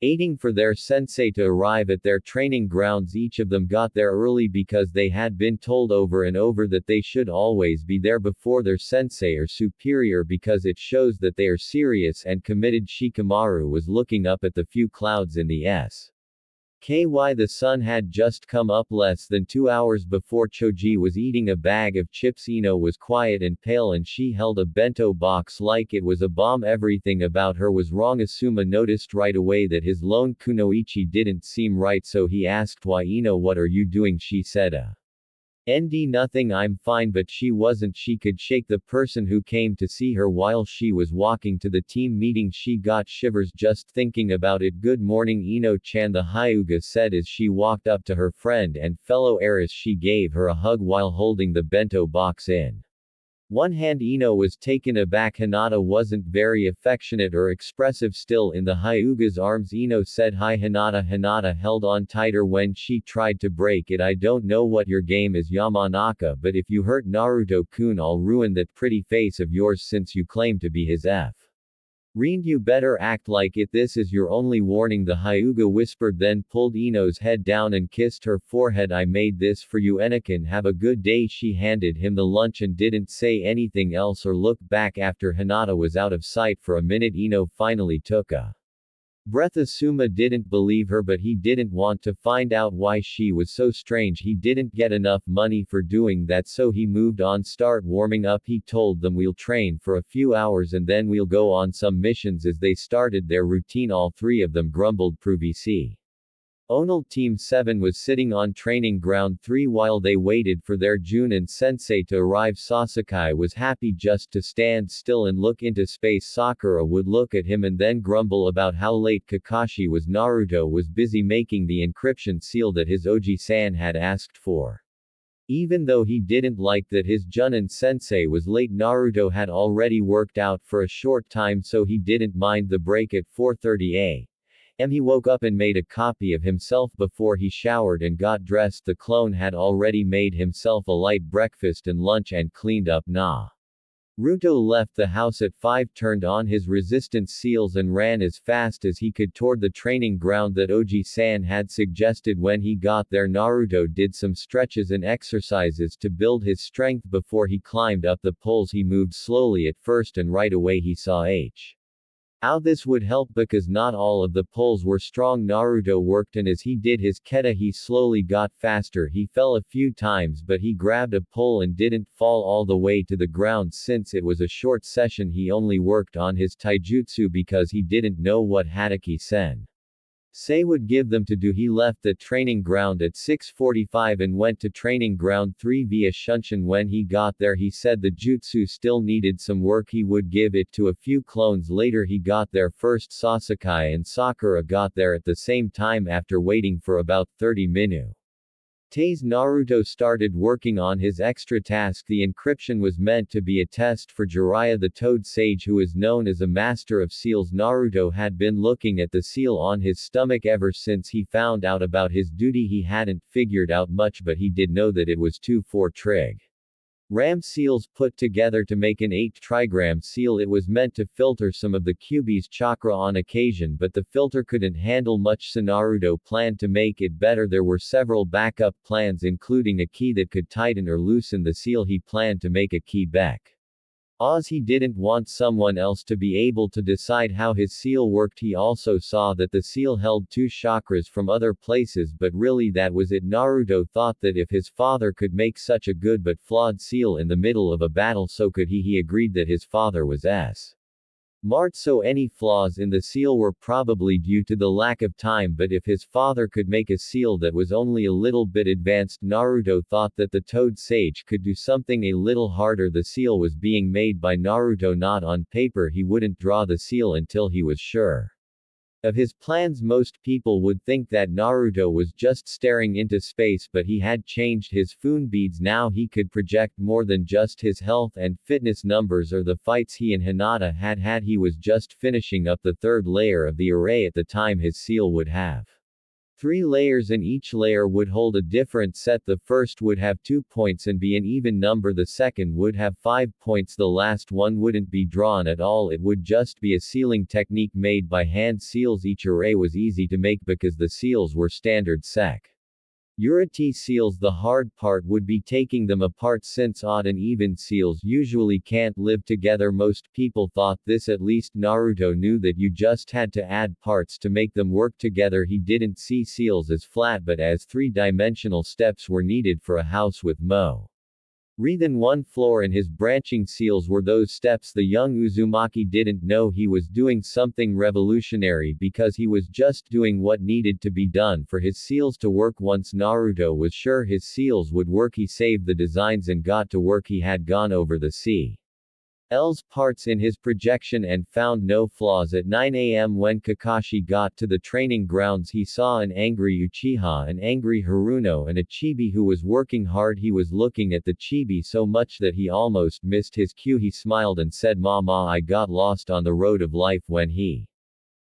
waiting for their sensei to arrive at their training grounds. Each of them got there early because they had been told over and over that they should always be there before their sensei or superior because it shows that they are serious and committed. Shikamaru was looking up at the few clouds in the sky. The sun had just come up less than 2 hours before. Choji was eating a bag of chips. Ino was quiet and pale and she held a bento box like it was a bomb. Everything about her was wrong. Asuma noticed right away that his lone kunoichi didn't seem right, so he asked, why Ino, what are you doing? She said nothing, I'm fine. But she wasn't. She could shake the person who came to see her while she was walking to the team meeting. She got shivers just thinking about it. Good morning, Ino-chan, the Hyuga said as she walked up to her friend and fellow heiress. She gave her a hug while holding the bento box in one hand. Ino was taken aback. Hinata wasn't very affectionate or expressive. Still in the Hyuga's arms, Ino said hi Hinata. Hinata held on tighter when she tried to break it. I don't know what your game is, Yamanaka, but if you hurt Naruto-kun, I'll ruin that pretty face of yours since you claim to be his friend. You better act like it. This is your only warning, the Hyuga whispered, then pulled Ino's head down and kissed her forehead. I made this for you, Anakin. Have a good day. She handed him the lunch and didn't say anything else or look back. After Hinata was out of sight for a minute, Ino finally took a breath. Asuma didn't believe her, but he didn't want to find out why she was so strange. He didn't get enough money for doing that, so he moved on. Start warming up, he told them. We'll train for a few hours and then we'll go on some missions. As they started their routine, all 3 of them grumbled. Pruvc Onal Team 7 was sitting on Training Ground 3 while they waited for their Junin sensei to arrive. Sasuke was happy just to stand still and look into space. Sakura would look at him and then grumble about how late Kakashi was. Naruto was busy making the encryption seal that his Oji-san had asked for. Even though he didn't like that his Junin sensei was late, Naruto had already worked out for a short time, so he didn't mind the break at 4:30 a.m. He woke up and made a copy of himself before he showered and got dressed. The clone had already made himself a light breakfast and lunch and cleaned up. Naruto left the house at 5, turned on his resistance seals and ran as fast as he could toward the training ground that Oji-san had suggested. When he got there, Naruto did some stretches and exercises to build his strength before he climbed up the poles. He moved slowly at first and right away he saw how this would help because not all of the poles were strong. Naruto worked, and as he did his kata he slowly got faster. He fell a few times but he grabbed a pole and didn't fall all the way to the ground. Since it was a short session, he only worked on his taijutsu because he didn't know what Hatake Sensei would give them to do. He left the training ground at 6:45 and went to training ground 3 via Shunshin. When he got there, he said the jutsu still needed some work. He would give it to a few clones later. He got there first. Sasuke and Sakura got there at the same time. After waiting for about 30 minutes, Naruto started working on his extra task. The encryption was meant to be a test for Jiraiya, the Toad Sage, who is known as a master of seals. Naruto had been looking at the seal on his stomach ever since he found out about his duty. He hadn't figured out much, but he did know that it was 2-4 trig. Ram seals put together to make an 8-trigram seal. It was meant to filter some of the Kyuubi's chakra on occasion, but the filter couldn't handle much, so Naruto planned to make it better. There were several backup plans, including a key that could tighten or loosen the seal. He planned to make a key back. He didn't want someone else to be able to decide how his seal worked. He also saw that the seal held 2 chakras from other places, but really that was it. Naruto thought that if his father could make such a good but flawed seal in the middle of a battle, so could he. He agreed that his father was smart, so any flaws in the seal were probably due to the lack of time, but if his father could make a seal that was only a little bit advanced, Naruto thought that the Toad Sage could do something a little harder. The seal was being made by Naruto, not on paper. He wouldn't draw the seal until he was sure of his plans. Most people would think that Naruto was just staring into space, but he had changed his Fun beads. Now he could project more than just his health and fitness numbers or the fights he and Hinata had. He was just finishing up the 3rd layer of the array. At the time, his seal would have 3 layers and each layer would hold a different set. The first would have 2 points and be an even number. The second would have 5 points. The last one wouldn't be drawn at all. It would just be a sealing technique made by hand. Seals. Each array was easy to make because the seals were standard security seals. The hard part would be taking them apart, since odd and even seals usually can't live together. Most people thought this, at least Naruto knew that you just had to add parts to make them work together. He didn't see seals as flat but as 3-dimensional steps were needed for a house with more than one floor, and his branching seals were those steps. The young Uzumaki didn't know he was doing something revolutionary because he was just doing what needed to be done for his seals to work. Once Naruto was sure his seals would work, he saved the designs and got to work. He had gone over the CL's parts in his projection and found no flaws. At 9 a.m. when Kakashi got to the training grounds, he saw an angry Uchiha, an angry Haruno, and a chibi who was working hard. He was looking at the chibi so much that he almost missed his cue. He smiled and said, "Mama, I got lost on the road of life." When he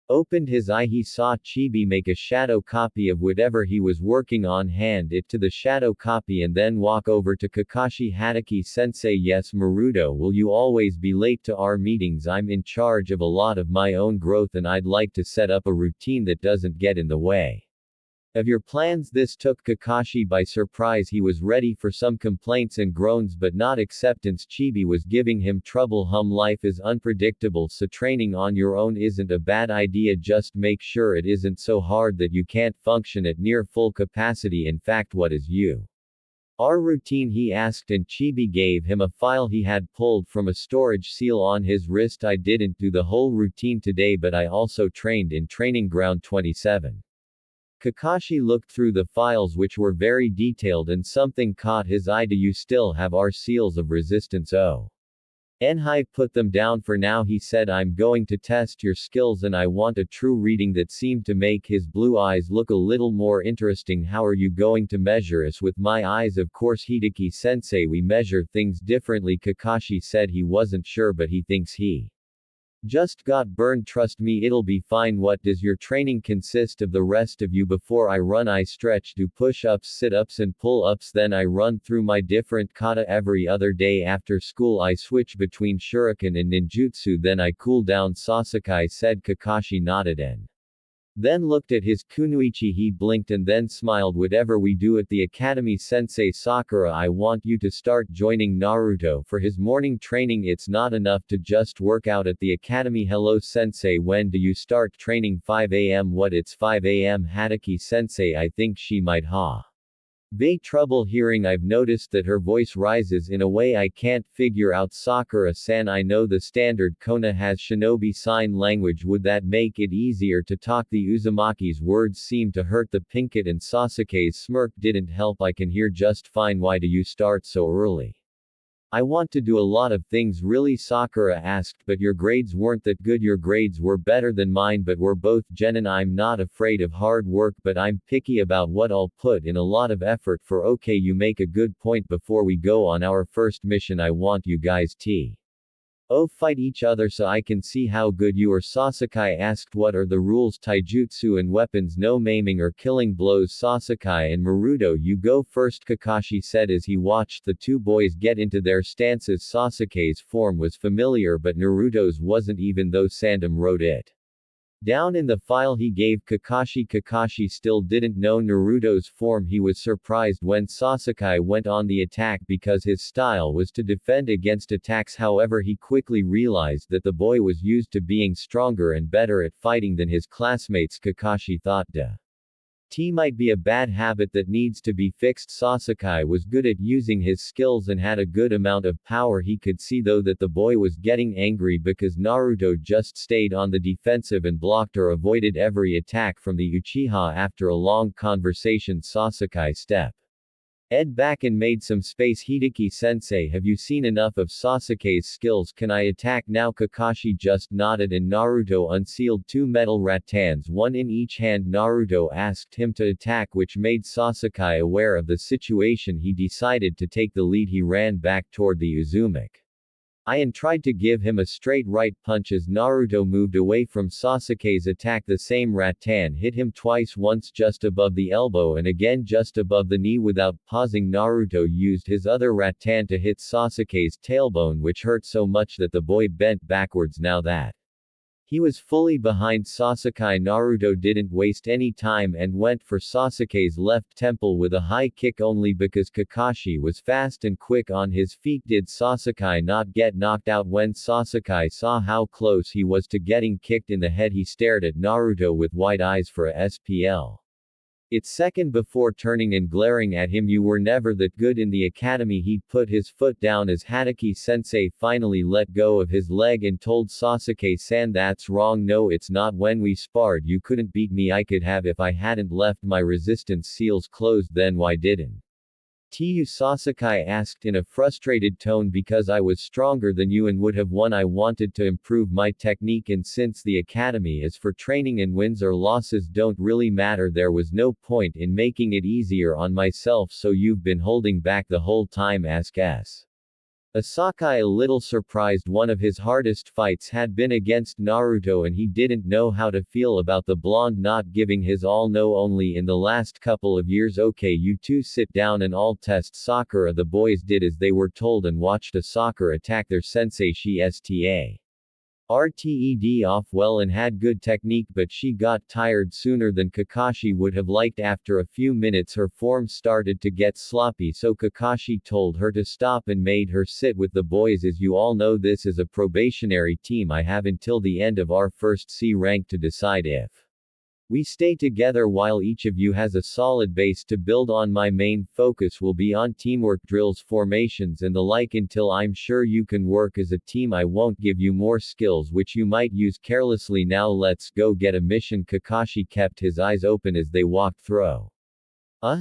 opened his eye, he saw Chibi make a shadow copy of whatever he was working on, hand it to the shadow copy, and then walk over to Kakashi. Hatake Sensei, yes Naruto, will you always be late to our meetings? I'm in charge of a lot of my own growth and I'd like to set up a routine that doesn't get in the way of your plans. This took Kakashi by surprise. He was ready for some complaints and groans but not acceptance. Chibi was giving him trouble. Life is unpredictable, so training on your own isn't a bad idea. Just make sure it isn't so hard that you can't function at near full capacity. In fact, what is our routine, he asked, and Chibi gave him a file he had pulled from a storage seal on his wrist. I didn't do the whole routine today, but I also trained in training ground 27. Kakashi looked through the files which were very detailed and something caught his eye. Do you still have our seals of resistance? Oh. Enhai put them down for now. He said, I'm going to test your skills and I want a true reading. That seemed to make his blue eyes look a little more interesting. How are you going to measure us? With my eyes, of course, Hideki sensei. We measure things differently. Kakashi said he wasn't sure but he thinks he just got burned. Trust me, it'll be fine. What does your training consist of? The rest of you. Before I run I stretch, do push-ups, sit-ups and pull-ups, then I run through my different kata. Every other day after school I switch between shuriken and ninjutsu, then I cool down. Sasuke said. Kakashi nodded and then looked at his kunoichi. He blinked and then smiled. Whatever we do at the academy, Sensei Sakura, I want you to start joining Naruto for his morning training. It's not enough to just work out at the academy. Hello Sensei, when do you start training? 5 a.m. What, it's 5 a.m. Hatake Sensei, I think she might have trouble hearing. I've noticed that her voice rises in a way I can't figure out. Sakura-san, I know the standard Kona has shinobi sign language. Would that make it easier to talk? The Uzumaki's words seemed to hurt the Pinkett and Sasuke's smirk didn't help. I can hear just fine. Why do you start so early? I want to do a lot of things really, Sakura asked, but your grades weren't that good. Your grades were better than mine, but we're both genin. I'm not afraid of hard work, but I'm picky about what I'll put in. A lot of effort for. Okay, you make a good point. Before we go on our first mission, I want you guys to fight each other so I can see how good you are. Sasuke asked, what are the rules? Taijutsu and weapons, no maiming or killing blows. Sasuke and Naruto, you go first, Kakashi said as he watched the two boys get into their stances. Sasuke's form was familiar but Naruto's wasn't, even though Sandom wrote it down in the file he gave Kakashi. Kakashi still didn't know Naruto's form. He was surprised when Sasuke went on the attack because his style was to defend against attacks. However, he quickly realized that the boy was used to being stronger and better at fighting than his classmates. Kakashi thought might be a bad habit that needs to be fixed. Sasuke was good at using his skills and had a good amount of power. He could see though that the boy was getting angry because Naruto just stayed on the defensive and blocked or avoided every attack from the Uchiha. After a long conversation, Sasuke stepped back and made some space. Hideki sensei, have you seen enough of Sasuke's skills? Can I attack now? Kakashi just nodded and Naruto unsealed two metal rattans, one in each hand. Naruto asked him to attack, which made Sasuke aware of the situation. He decided to take the lead. He ran back toward the Uzumaki and tried to give him a straight right punch. As Naruto moved away from Sasuke's attack, the same rattan hit him twice, once just above the elbow and again just above the knee. Without pausing, Naruto used his other rattan to hit Sasuke's tailbone, which hurt so much that the boy bent backwards. Now that he was fully behind Sasuke, Naruto didn't waste any time and went for Sasuke's left temple with a high kick. Only because Kakashi was fast and quick on his feet did Sasuke not get knocked out. When Sasuke saw how close he was to getting kicked in the head, he stared at Naruto with wide eyes for a SPL. It's second before turning and glaring at him. You were never that good in the academy. He put his foot down as Hatake sensei finally let go of his leg and told Sasuke-san, that's wrong. No, it's not. When we sparred you couldn't beat me. I could have if I hadn't left my resistance seals closed. Then why didn't you? Sasuke asked in a frustrated tone. Because I was stronger than you and would have won. I wanted to improve my technique, and since the academy is for training and wins or losses don't really matter, there was no point in making it easier on myself. So you've been holding back the whole time? Ask Asaka, a little surprised. One of his hardest fights had been against Naruto and he didn't know how to feel about the blonde not giving his all. No, only in the last couple of years. Okay, you two sit down and I'll test Sakura. The boys did as they were told and watched Asaka attack their sensei. She RTED off well and had good technique, but she got tired sooner than Kakashi would have liked. After a few minutes her form started to get sloppy, so Kakashi told her to stop and made her sit with the boys. As you all know, this is a probationary team. I have until the end of our first C rank to decide if We stay together while each of you has a solid base to build on. My main focus will be on teamwork drills, formations and the like until I'm sure you can work as a team. I won't give you more skills which you might use carelessly. Now let's go get a mission. Kakashi kept his eyes open as they walked through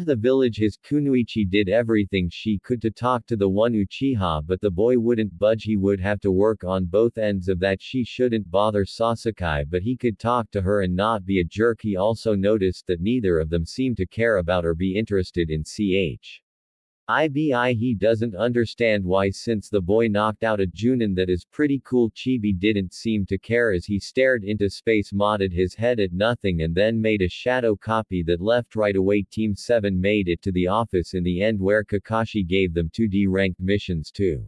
the village. His kunoichi did everything she could to talk to the one Uchiha, but the boy wouldn't budge. He would have to work on both ends of that. She shouldn't bother Sasuke, but he could talk to her and not be a jerk. He also noticed that neither of them seemed to care about or be interested in he doesn't understand why, since the boy knocked out a Junin that is pretty cool. Chibi didn't seem to care as he stared into space, nodded his head at nothing and then made a shadow copy that left right away. Team 7 made it to the office in the end, where Kakashi gave them 2D ranked missions to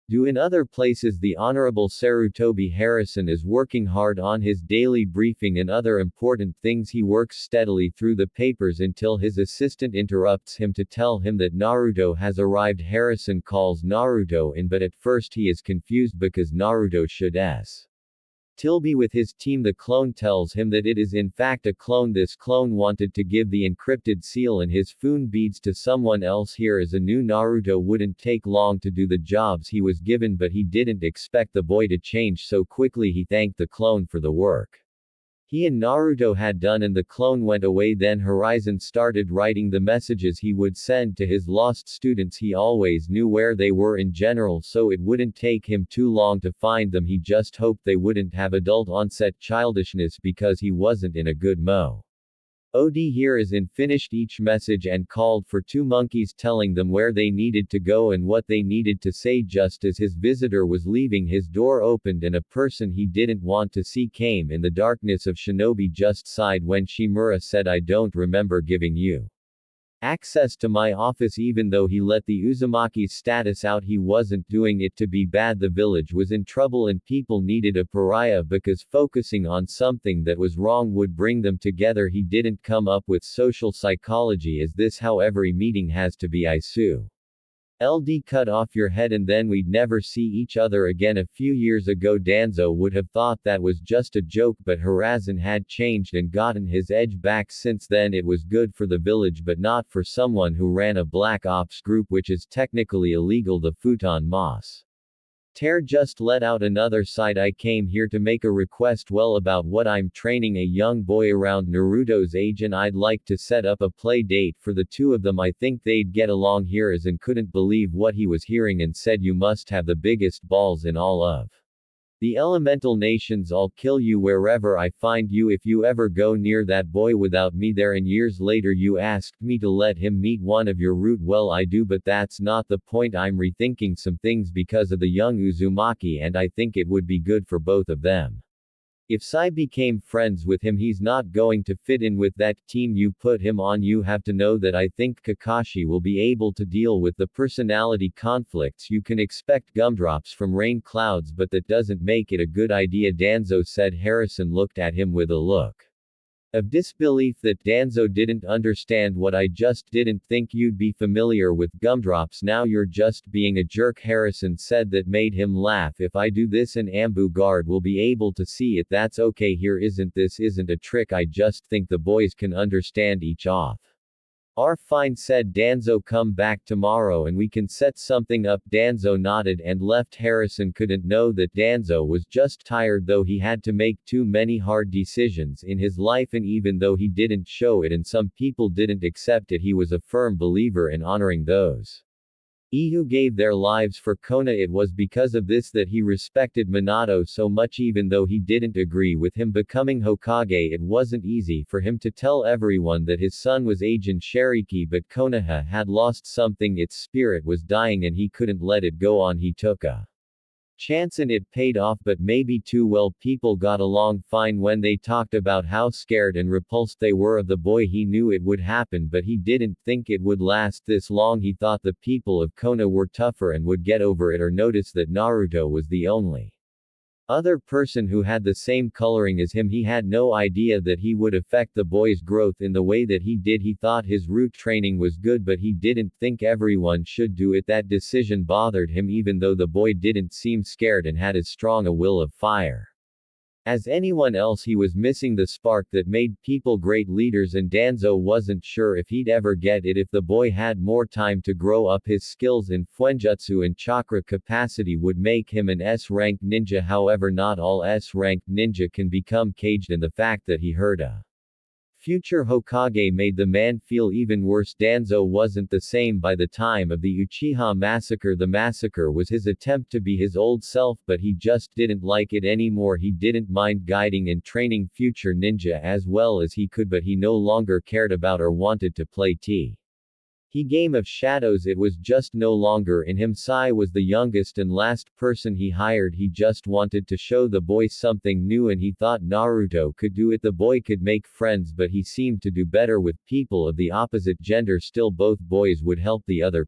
do in other places. The Honorable Sarutobi Harrison is working hard on his daily briefing and other important things. He works steadily through the papers until his assistant interrupts him to tell him that Naruto has arrived. Harrison calls Naruto in, but at first he is confused because Naruto should be with his team. The clone tells him that it is in fact a clone. This clone wanted to give the encrypted seal and his Fun beads to someone else. Here is a new Naruto wouldn't take long to do the jobs he was given, but he didn't expect the boy to change so quickly. He thanked the clone for the work he and Naruto had done, and the clone went away. Then Horizon started writing the messages he would send to his lost students. He always knew where they were in general, so it wouldn't take him too long to find them. He just hoped they wouldn't have adult onset childishness because he wasn't in a good mood. Here is in finished each message and called for 2 monkeys, telling them where they needed to go and what they needed to say. Just as his visitor was leaving, his door opened and a person he didn't want to see came in. The darkness of Shinobi just sighed when Shimura said, "I don't remember giving you access to my office." Even though he let the Uzumaki's status out, he wasn't doing it to be bad. The village was in trouble and people needed a pariah because focusing on something that was wrong would bring them together. He didn't come up with social psychology as this how every meeting has to be. LD cut off your head and then we'd never see each other again. A few years ago Danzo would have thought that was just a joke, but Horizon had changed and gotten his edge back. Since then it was good for the village but not for someone who ran a black ops group, which is technically illegal. The Futon Mas Tear just let out another side. I came here to make a request. Well, about what? I'm training a young boy around Naruto's age and I'd like to set up a play date for the 2 of them. I think they'd get along. Hiruzen couldn't believe what he was hearing and said, "You must have the biggest balls in all of the elemental nations. I'll kill you wherever I find you if you ever go near that boy without me there." And years later you asked me to let him meet one of your root. Well, I do, but that's not the point. I'm rethinking some things because of the young Uzumaki and I think it would be good for both of them. If Sai became friends with him, he's not going to fit in with that team you put him on. You have to know that I think Kakashi will be able to deal with the personality conflicts. You can expect gumdrops from rain clouds, but that doesn't make it a good idea, Danzo said. Harrison looked at him with a look of disbelief that Danzo didn't understand. "What? I just didn't think you'd be familiar with gumdrops. Now you're just being a jerk," Harrison said. That made him laugh. "If I do this an Ambu guard will be able to see it. That's okay. This isn't a trick. I just think the boys can understand each other." Fine, said Danzo. "Come back tomorrow and we can set something up." Danzo nodded and left. Harrison couldn't know that Danzo was just tired, though he had to make too many hard decisions in his life, and even though he didn't show it and some people didn't accept it, he was a firm believer in honoring those who gave their lives for Konoha. It was because of this that he respected Minato so much. Even though he didn't agree with him becoming Hokage, it wasn't easy for him to tell everyone that his son was Agent Shariki, but Konoha had lost something. Its spirit was dying and he couldn't let it go on. He took a chance and it paid off, but maybe too well. People got along fine when they talked about how scared and repulsed they were of the boy. He knew it would happen, but he didn't think it would last this long. He thought the people of Konoha were tougher and would get over it, or notice that Naruto was the only other person who had the same coloring as him. He had no idea that he would affect the boy's growth in the way that he did. He thought his root training was good, but he didn't think everyone should do it. That decision bothered him, even though the boy didn't seem scared and had as strong a will of fire As anyone else, he was missing the spark that made people great leaders, and Danzo wasn't sure if he'd ever get it if the boy had more time to grow up. His skills in Fuenjutsu and chakra capacity would make him an S-rank ninja. However, not all S-ranked ninja can become caged, and the fact that he heard a future Hokage made the man feel even worse. Danzo wasn't the same by the time of the Uchiha massacre. The massacre was his attempt to be his old self, but he just didn't like it anymore. He didn't mind guiding and training future ninja as well as he could, but he no longer cared about or wanted to play He Game of Shadows. It was just no longer in him. Sai was the youngest and last person he hired. He just wanted to show the boy something new, and he thought Naruto could do it. The boy could make friends, but he seemed to do better with people of the opposite gender. Still, both boys would help the other.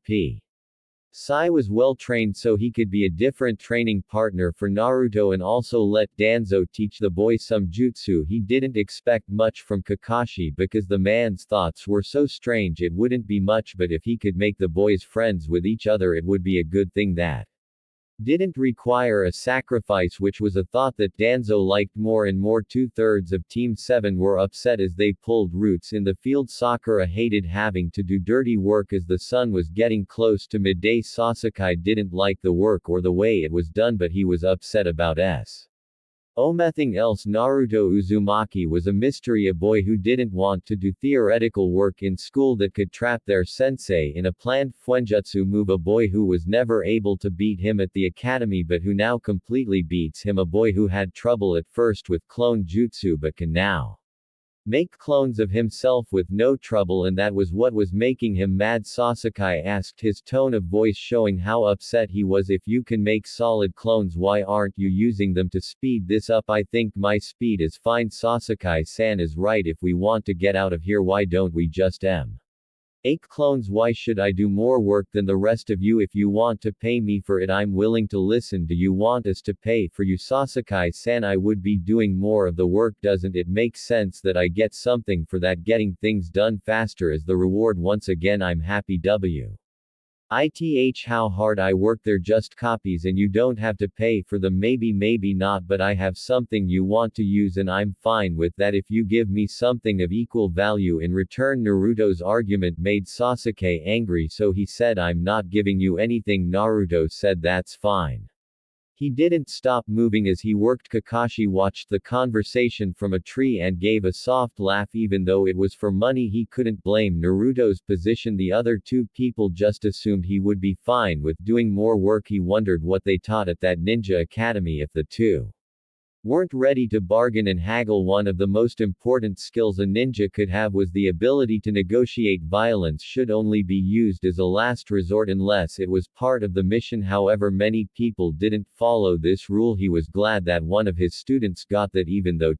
Sai was well trained, so he could be a different training partner for Naruto and also let Danzo teach the boy some jutsu. He didn't expect much from Kakashi because the man's thoughts were so strange. It wouldn't be much, but if he could make the boys friends with each other, it would be a good thing. That didn't require a sacrifice, which was a thought that Danzo liked more and more. 2/3 of Team 7 were upset as they pulled roots in the field. Sakura hated having to do dirty work as the sun was getting close to midday. Sasuke didn't like the work or the way it was done, but he was upset about Nothing else. Naruto Uzumaki was a mystery, a boy who didn't want to do theoretical work in school that could trap their sensei in a planned Fuenjutsu move, a boy who was never able to beat him at the academy but who now completely beats him, a boy who had trouble at first with clone jutsu but can now make clones of himself with no trouble, and that was what was making him mad. Sasuke asked, his tone of voice showing how upset he was. If you can make solid clones, why aren't you using them to speed this up? I think my speed is fine. Sasuke-san is right. If we want to get out of here, why don't we just make clones? Why should I do more work than the rest of you? If you want to pay me for it, I'm willing to listen. Do you want us to pay for you? Sasuke-san, I would be doing more of the work. Doesn't it make sense that I get something for that? Getting things done faster is the reward. Once again, I'm happy. How hard I work. They're just copies and you don't have to pay for them. Maybe not, but I have something you want to use and I'm fine with that if you give me something of equal value in return. Naruto's argument made Sasuke angry, so he said, I'm not giving you anything. Naruto said, that's fine. He didn't stop moving as he worked. Kakashi watched the conversation from a tree and gave a soft laugh. Even though it was for money, he couldn't blame Naruto's position. The other two people just assumed he would be fine with doing more work. He wondered what they taught at that ninja academy if the two weren't ready to bargain and haggle. One of the most important skills a ninja could have was the ability to negotiate. Violence should only be used as a last resort unless it was part of the mission. However, many people didn't follow this rule. He was glad that one of his students got that, even though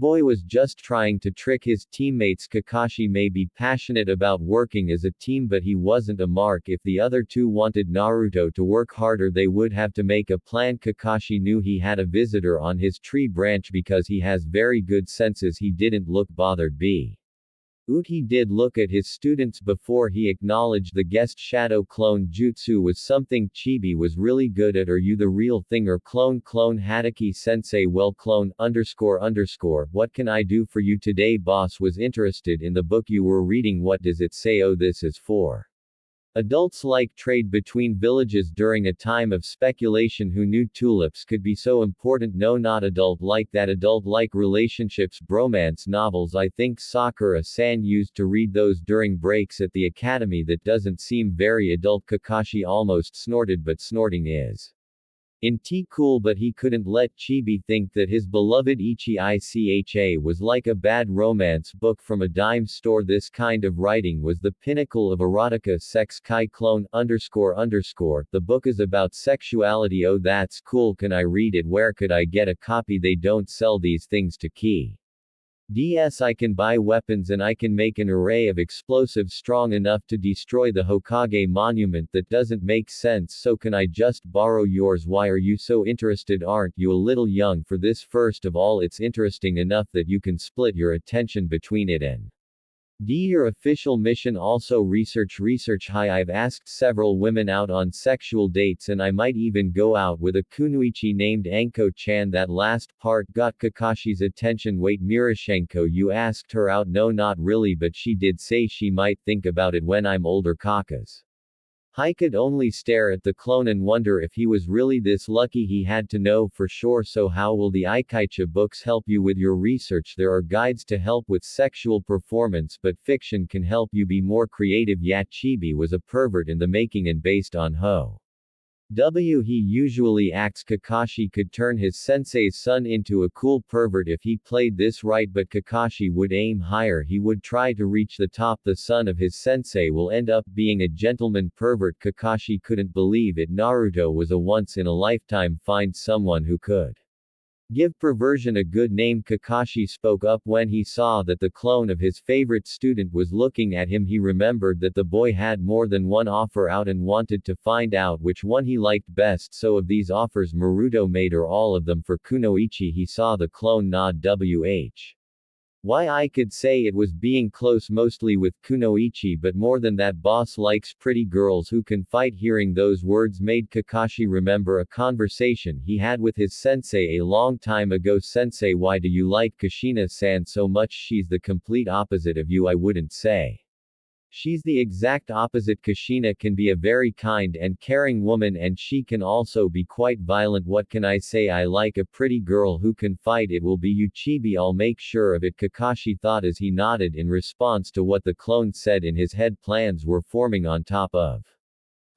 boy was just trying to trick his teammates. Kakashi may be passionate about working as a team, but he wasn't a mark. If the other two wanted Naruto to work harder, they would have to make a plan. Kakashi knew he had a visitor on his tree branch because he has very good senses. He didn't look bothered. He did look at his students before he acknowledged the guest. Shadow clone jutsu was something Chibi was really good at. Are you the real thing or clone? Hatake sensei, well, clone __. What can I do for you today? Boss was interested in the book you were reading. What does it say? Oh, this is for adults. Like trade between villages during a time of speculation. Who knew tulips could be so important? No, not adult like that. Adult like relationships, bromance novels. I think Sakura-san used to read those during breaks at the academy. That doesn't seem very adult. Kakashi almost snorted, but snorting is cool, but he couldn't let Chibi think that his beloved Ichi was like a bad romance book from a dime store. This kind of writing was the pinnacle of erotica. Sex kai clone __. The book is about sexuality. Oh, that's cool. Can I read it? Where could I get a copy? They don't sell these things to DS. I can buy weapons and I can make an array of explosives strong enough to destroy the Hokage monument. That doesn't make sense, so can I just borrow yours? Why are you so interested? Aren't you a little young for this? First of all, it's interesting enough that you can split your attention between it and Your official mission also research. Hi, I've asked several women out on sexual dates and I might even go out with a kunoichi named Anko-chan. That last part got Kakashi's attention. Wait, Mirishenko, you asked her out? No, not really, but she did say she might think about it when I'm older. Kakas. I could only stare at the clone and wonder if he was really this lucky. He had to know for sure. So how will the Aikaicha books help you with your research? There are guides to help with sexual performance, but fiction can help you be more creative. Chibi was a pervert in the making and based on he usually acts. Kakashi could turn his sensei's son into a cool pervert if he played this right, but Kakashi would aim higher. He would try to reach the top. The son of his sensei will end up being a gentleman pervert. Kakashi couldn't believe it. Naruto was a once-in-a-lifetime find, someone who could give perversion a good name. Kakashi spoke up when he saw that the clone of his favorite student was looking at him. He remembered that the boy had more than one offer out and wanted to find out which one he liked best. So of these offers Naruto made or all of them for kunoichi. He saw the clone nod. Why, I could say it was being close mostly with kunoichi, but more than that, boss likes pretty girls who can fight. Hearing those words made Kakashi remember a conversation he had with his sensei a long time ago. Sensei, why do you like Kushina-san so much? She's the complete opposite of you. I wouldn't say she's the exact opposite. Kushina can be a very kind and caring woman, and she can also be quite violent. What can I say? I like a pretty girl who can fight. It will be you, Chibi. I'll make sure of it, Kakashi thought as he nodded in response to what the clone said. In his head, plans were forming on top of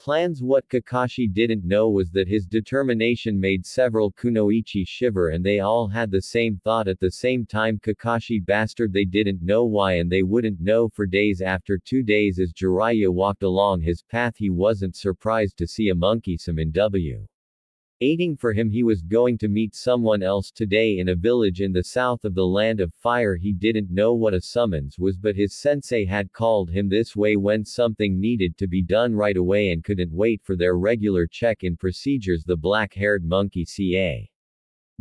plans. What Kakashi didn't know was that his determination made several kunoichi shiver, and they all had the same thought at the same time. Kakashi bastard, they didn't know why, and they wouldn't know for days. After 2 days, as Jiraiya walked along his path, he wasn't surprised to see a monkey summon waiting for him. He was going to meet someone else today in a village in the south of the Land of Fire. He didn't know what a summons was, but his sensei had called him this way when something needed to be done right away and couldn't wait for their regular check-in procedures. The black-haired monkey ca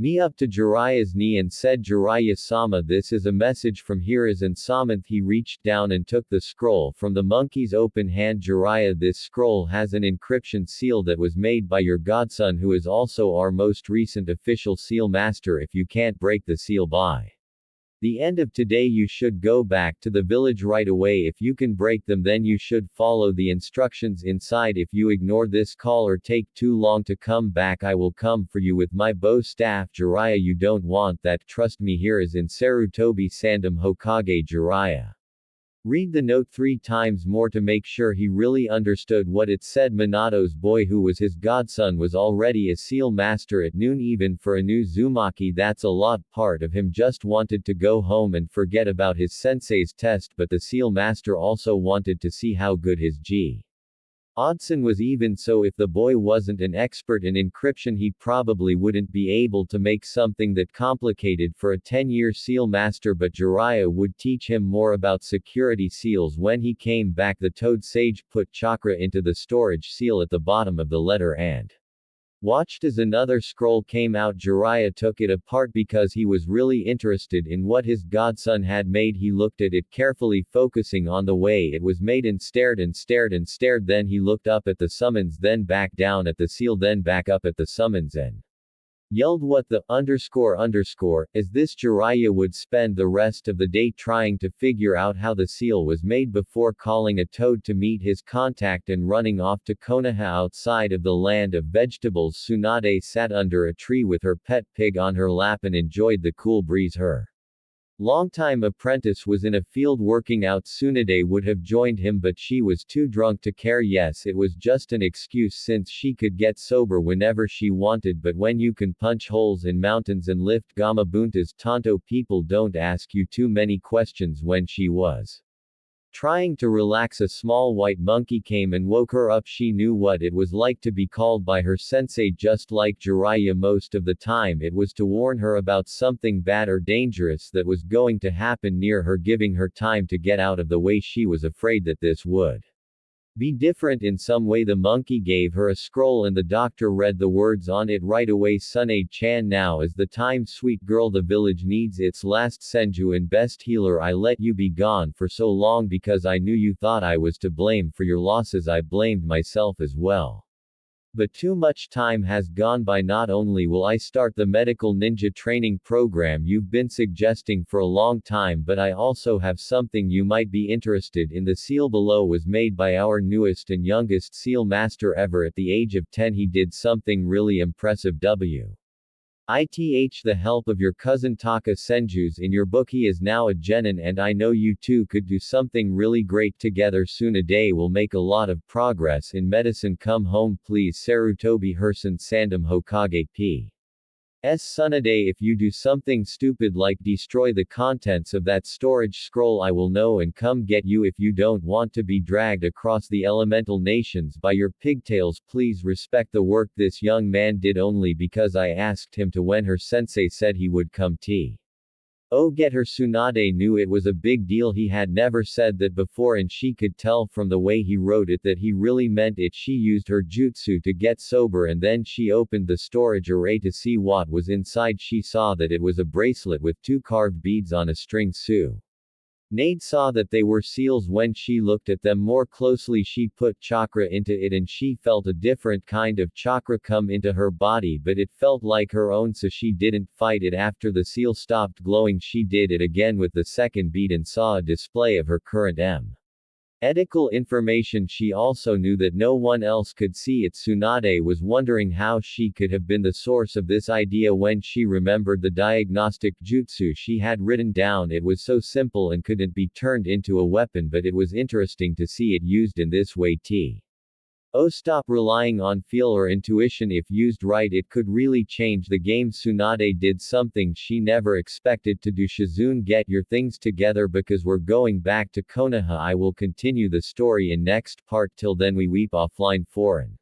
me up to Jiraiya's knee and said, Jiraiya-sama, this is a message from Hiraz and Samanth. He reached down and took the scroll from the monkey's open hand. Jiraiya, this scroll has an encryption seal that was made by your godson, who is also our most recent official seal master. If you can't break the seal by the end of today, you should go back to the village right away. If you can break them, then you should follow the instructions inside. If you ignore this call or take too long to come back, I will come for you with my bow staff. Jiraiya, you don't want that, trust me. Here is in Sarutobi Sandom Hokage. Jiraiya read the note 3 times more to make sure he really understood what it said. Minato's boy, who was his godson, was already a seal master at noon. Even for a new Uzumaki, that's a lot. Part of him just wanted to go home and forget about his sensei's test, but the seal master also wanted to see how good his Odson was. Even so, if the boy wasn't an expert in encryption, he probably wouldn't be able to make something that complicated for a 10-year seal master, but Jiraiya would teach him more about security seals. When he came back, the toad sage put chakra into the storage seal at the bottom of the letter and watched as another scroll came out. Jiraiya took it apart because he was really interested in what his godson had made. He looked at it carefully, focusing on the way it was made, and stared and stared and stared. Then he looked up at the summons, then back down at the seal, then back up at the summons and yelled, what the is this? Jiraiya would spend the rest of the day trying to figure out how the seal was made before calling a toad to meet his contact and running off to Konoha. Outside of the Land of Vegetables, Tsunade sat under a tree with her pet pig on her lap and enjoyed the cool breeze. Her longtime apprentice was in a field working out. Tsunade would have joined him, but she was too drunk to care. Yes, it was just an excuse since she could get sober whenever she wanted, but when you can punch holes in mountains and lift gamabuntas, Tonto, people don't ask you too many questions. When she was trying to relax, a small white monkey came and woke her up. She knew what it was like to be called by her sensei. Just like Jiraiya, most of the time it was to warn her about something bad or dangerous that was going to happen near her, giving her time to get out of the way. She was afraid that this would Be different in some way. The monkey gave her a scroll and the doctor read the words on it right away. Sunade-chan, now is the time, sweet girl, the village needs its last senju and best healer. I let you be gone for so long because I knew you thought I was to blame for your losses. I blamed myself as well. But too much time has gone by. Not only will I start the medical ninja training program you've been suggesting for a long time, but I also have something you might be interested in. The seal below was made by our newest and youngest seal master ever. At the age of 10 he did something really impressive. With the help of your cousin Taka Senju's in your book, he is now a genin, and I know you two could do something really great together soon. A day will make a lot of progress in medicine. Come home please. Sarutobi Hersen Sandom Hokage P. S. Sunade, if you do something stupid like destroy the contents of that storage scroll, I will know and come get you. If you don't want to be dragged across the elemental nations by your pigtails, please respect the work this young man did only because I asked him to when her sensei said he would come. Get her. Tsunade knew it was a big deal. He had never said that before, and she could tell from the way he wrote it that he really meant it. She used her jutsu to get sober and then she opened the storage array to see what was inside. She saw that it was a bracelet with 2 carved beads on a string. Nade saw that they were seals. When she looked at them more closely, she put chakra into it and she felt a different kind of chakra come into her body, but it felt like her own, so she didn't fight it. After the seal stopped glowing, she did it again with the second bead and saw a display of her current medical information. She also knew that no one else could see it. Tsunade was wondering how she could have been the source of this idea when she remembered the diagnostic jutsu she had written down. It was so simple and couldn't be turned into a weapon, but it was interesting to see it used in this way. Stop relying on feel or intuition. If used right, it could really change the game. Tsunade did something she never expected to do. Shizune, get your things together because we're going back to Konoha. I will continue the story in next part. Till then, we weep offline. Foreign.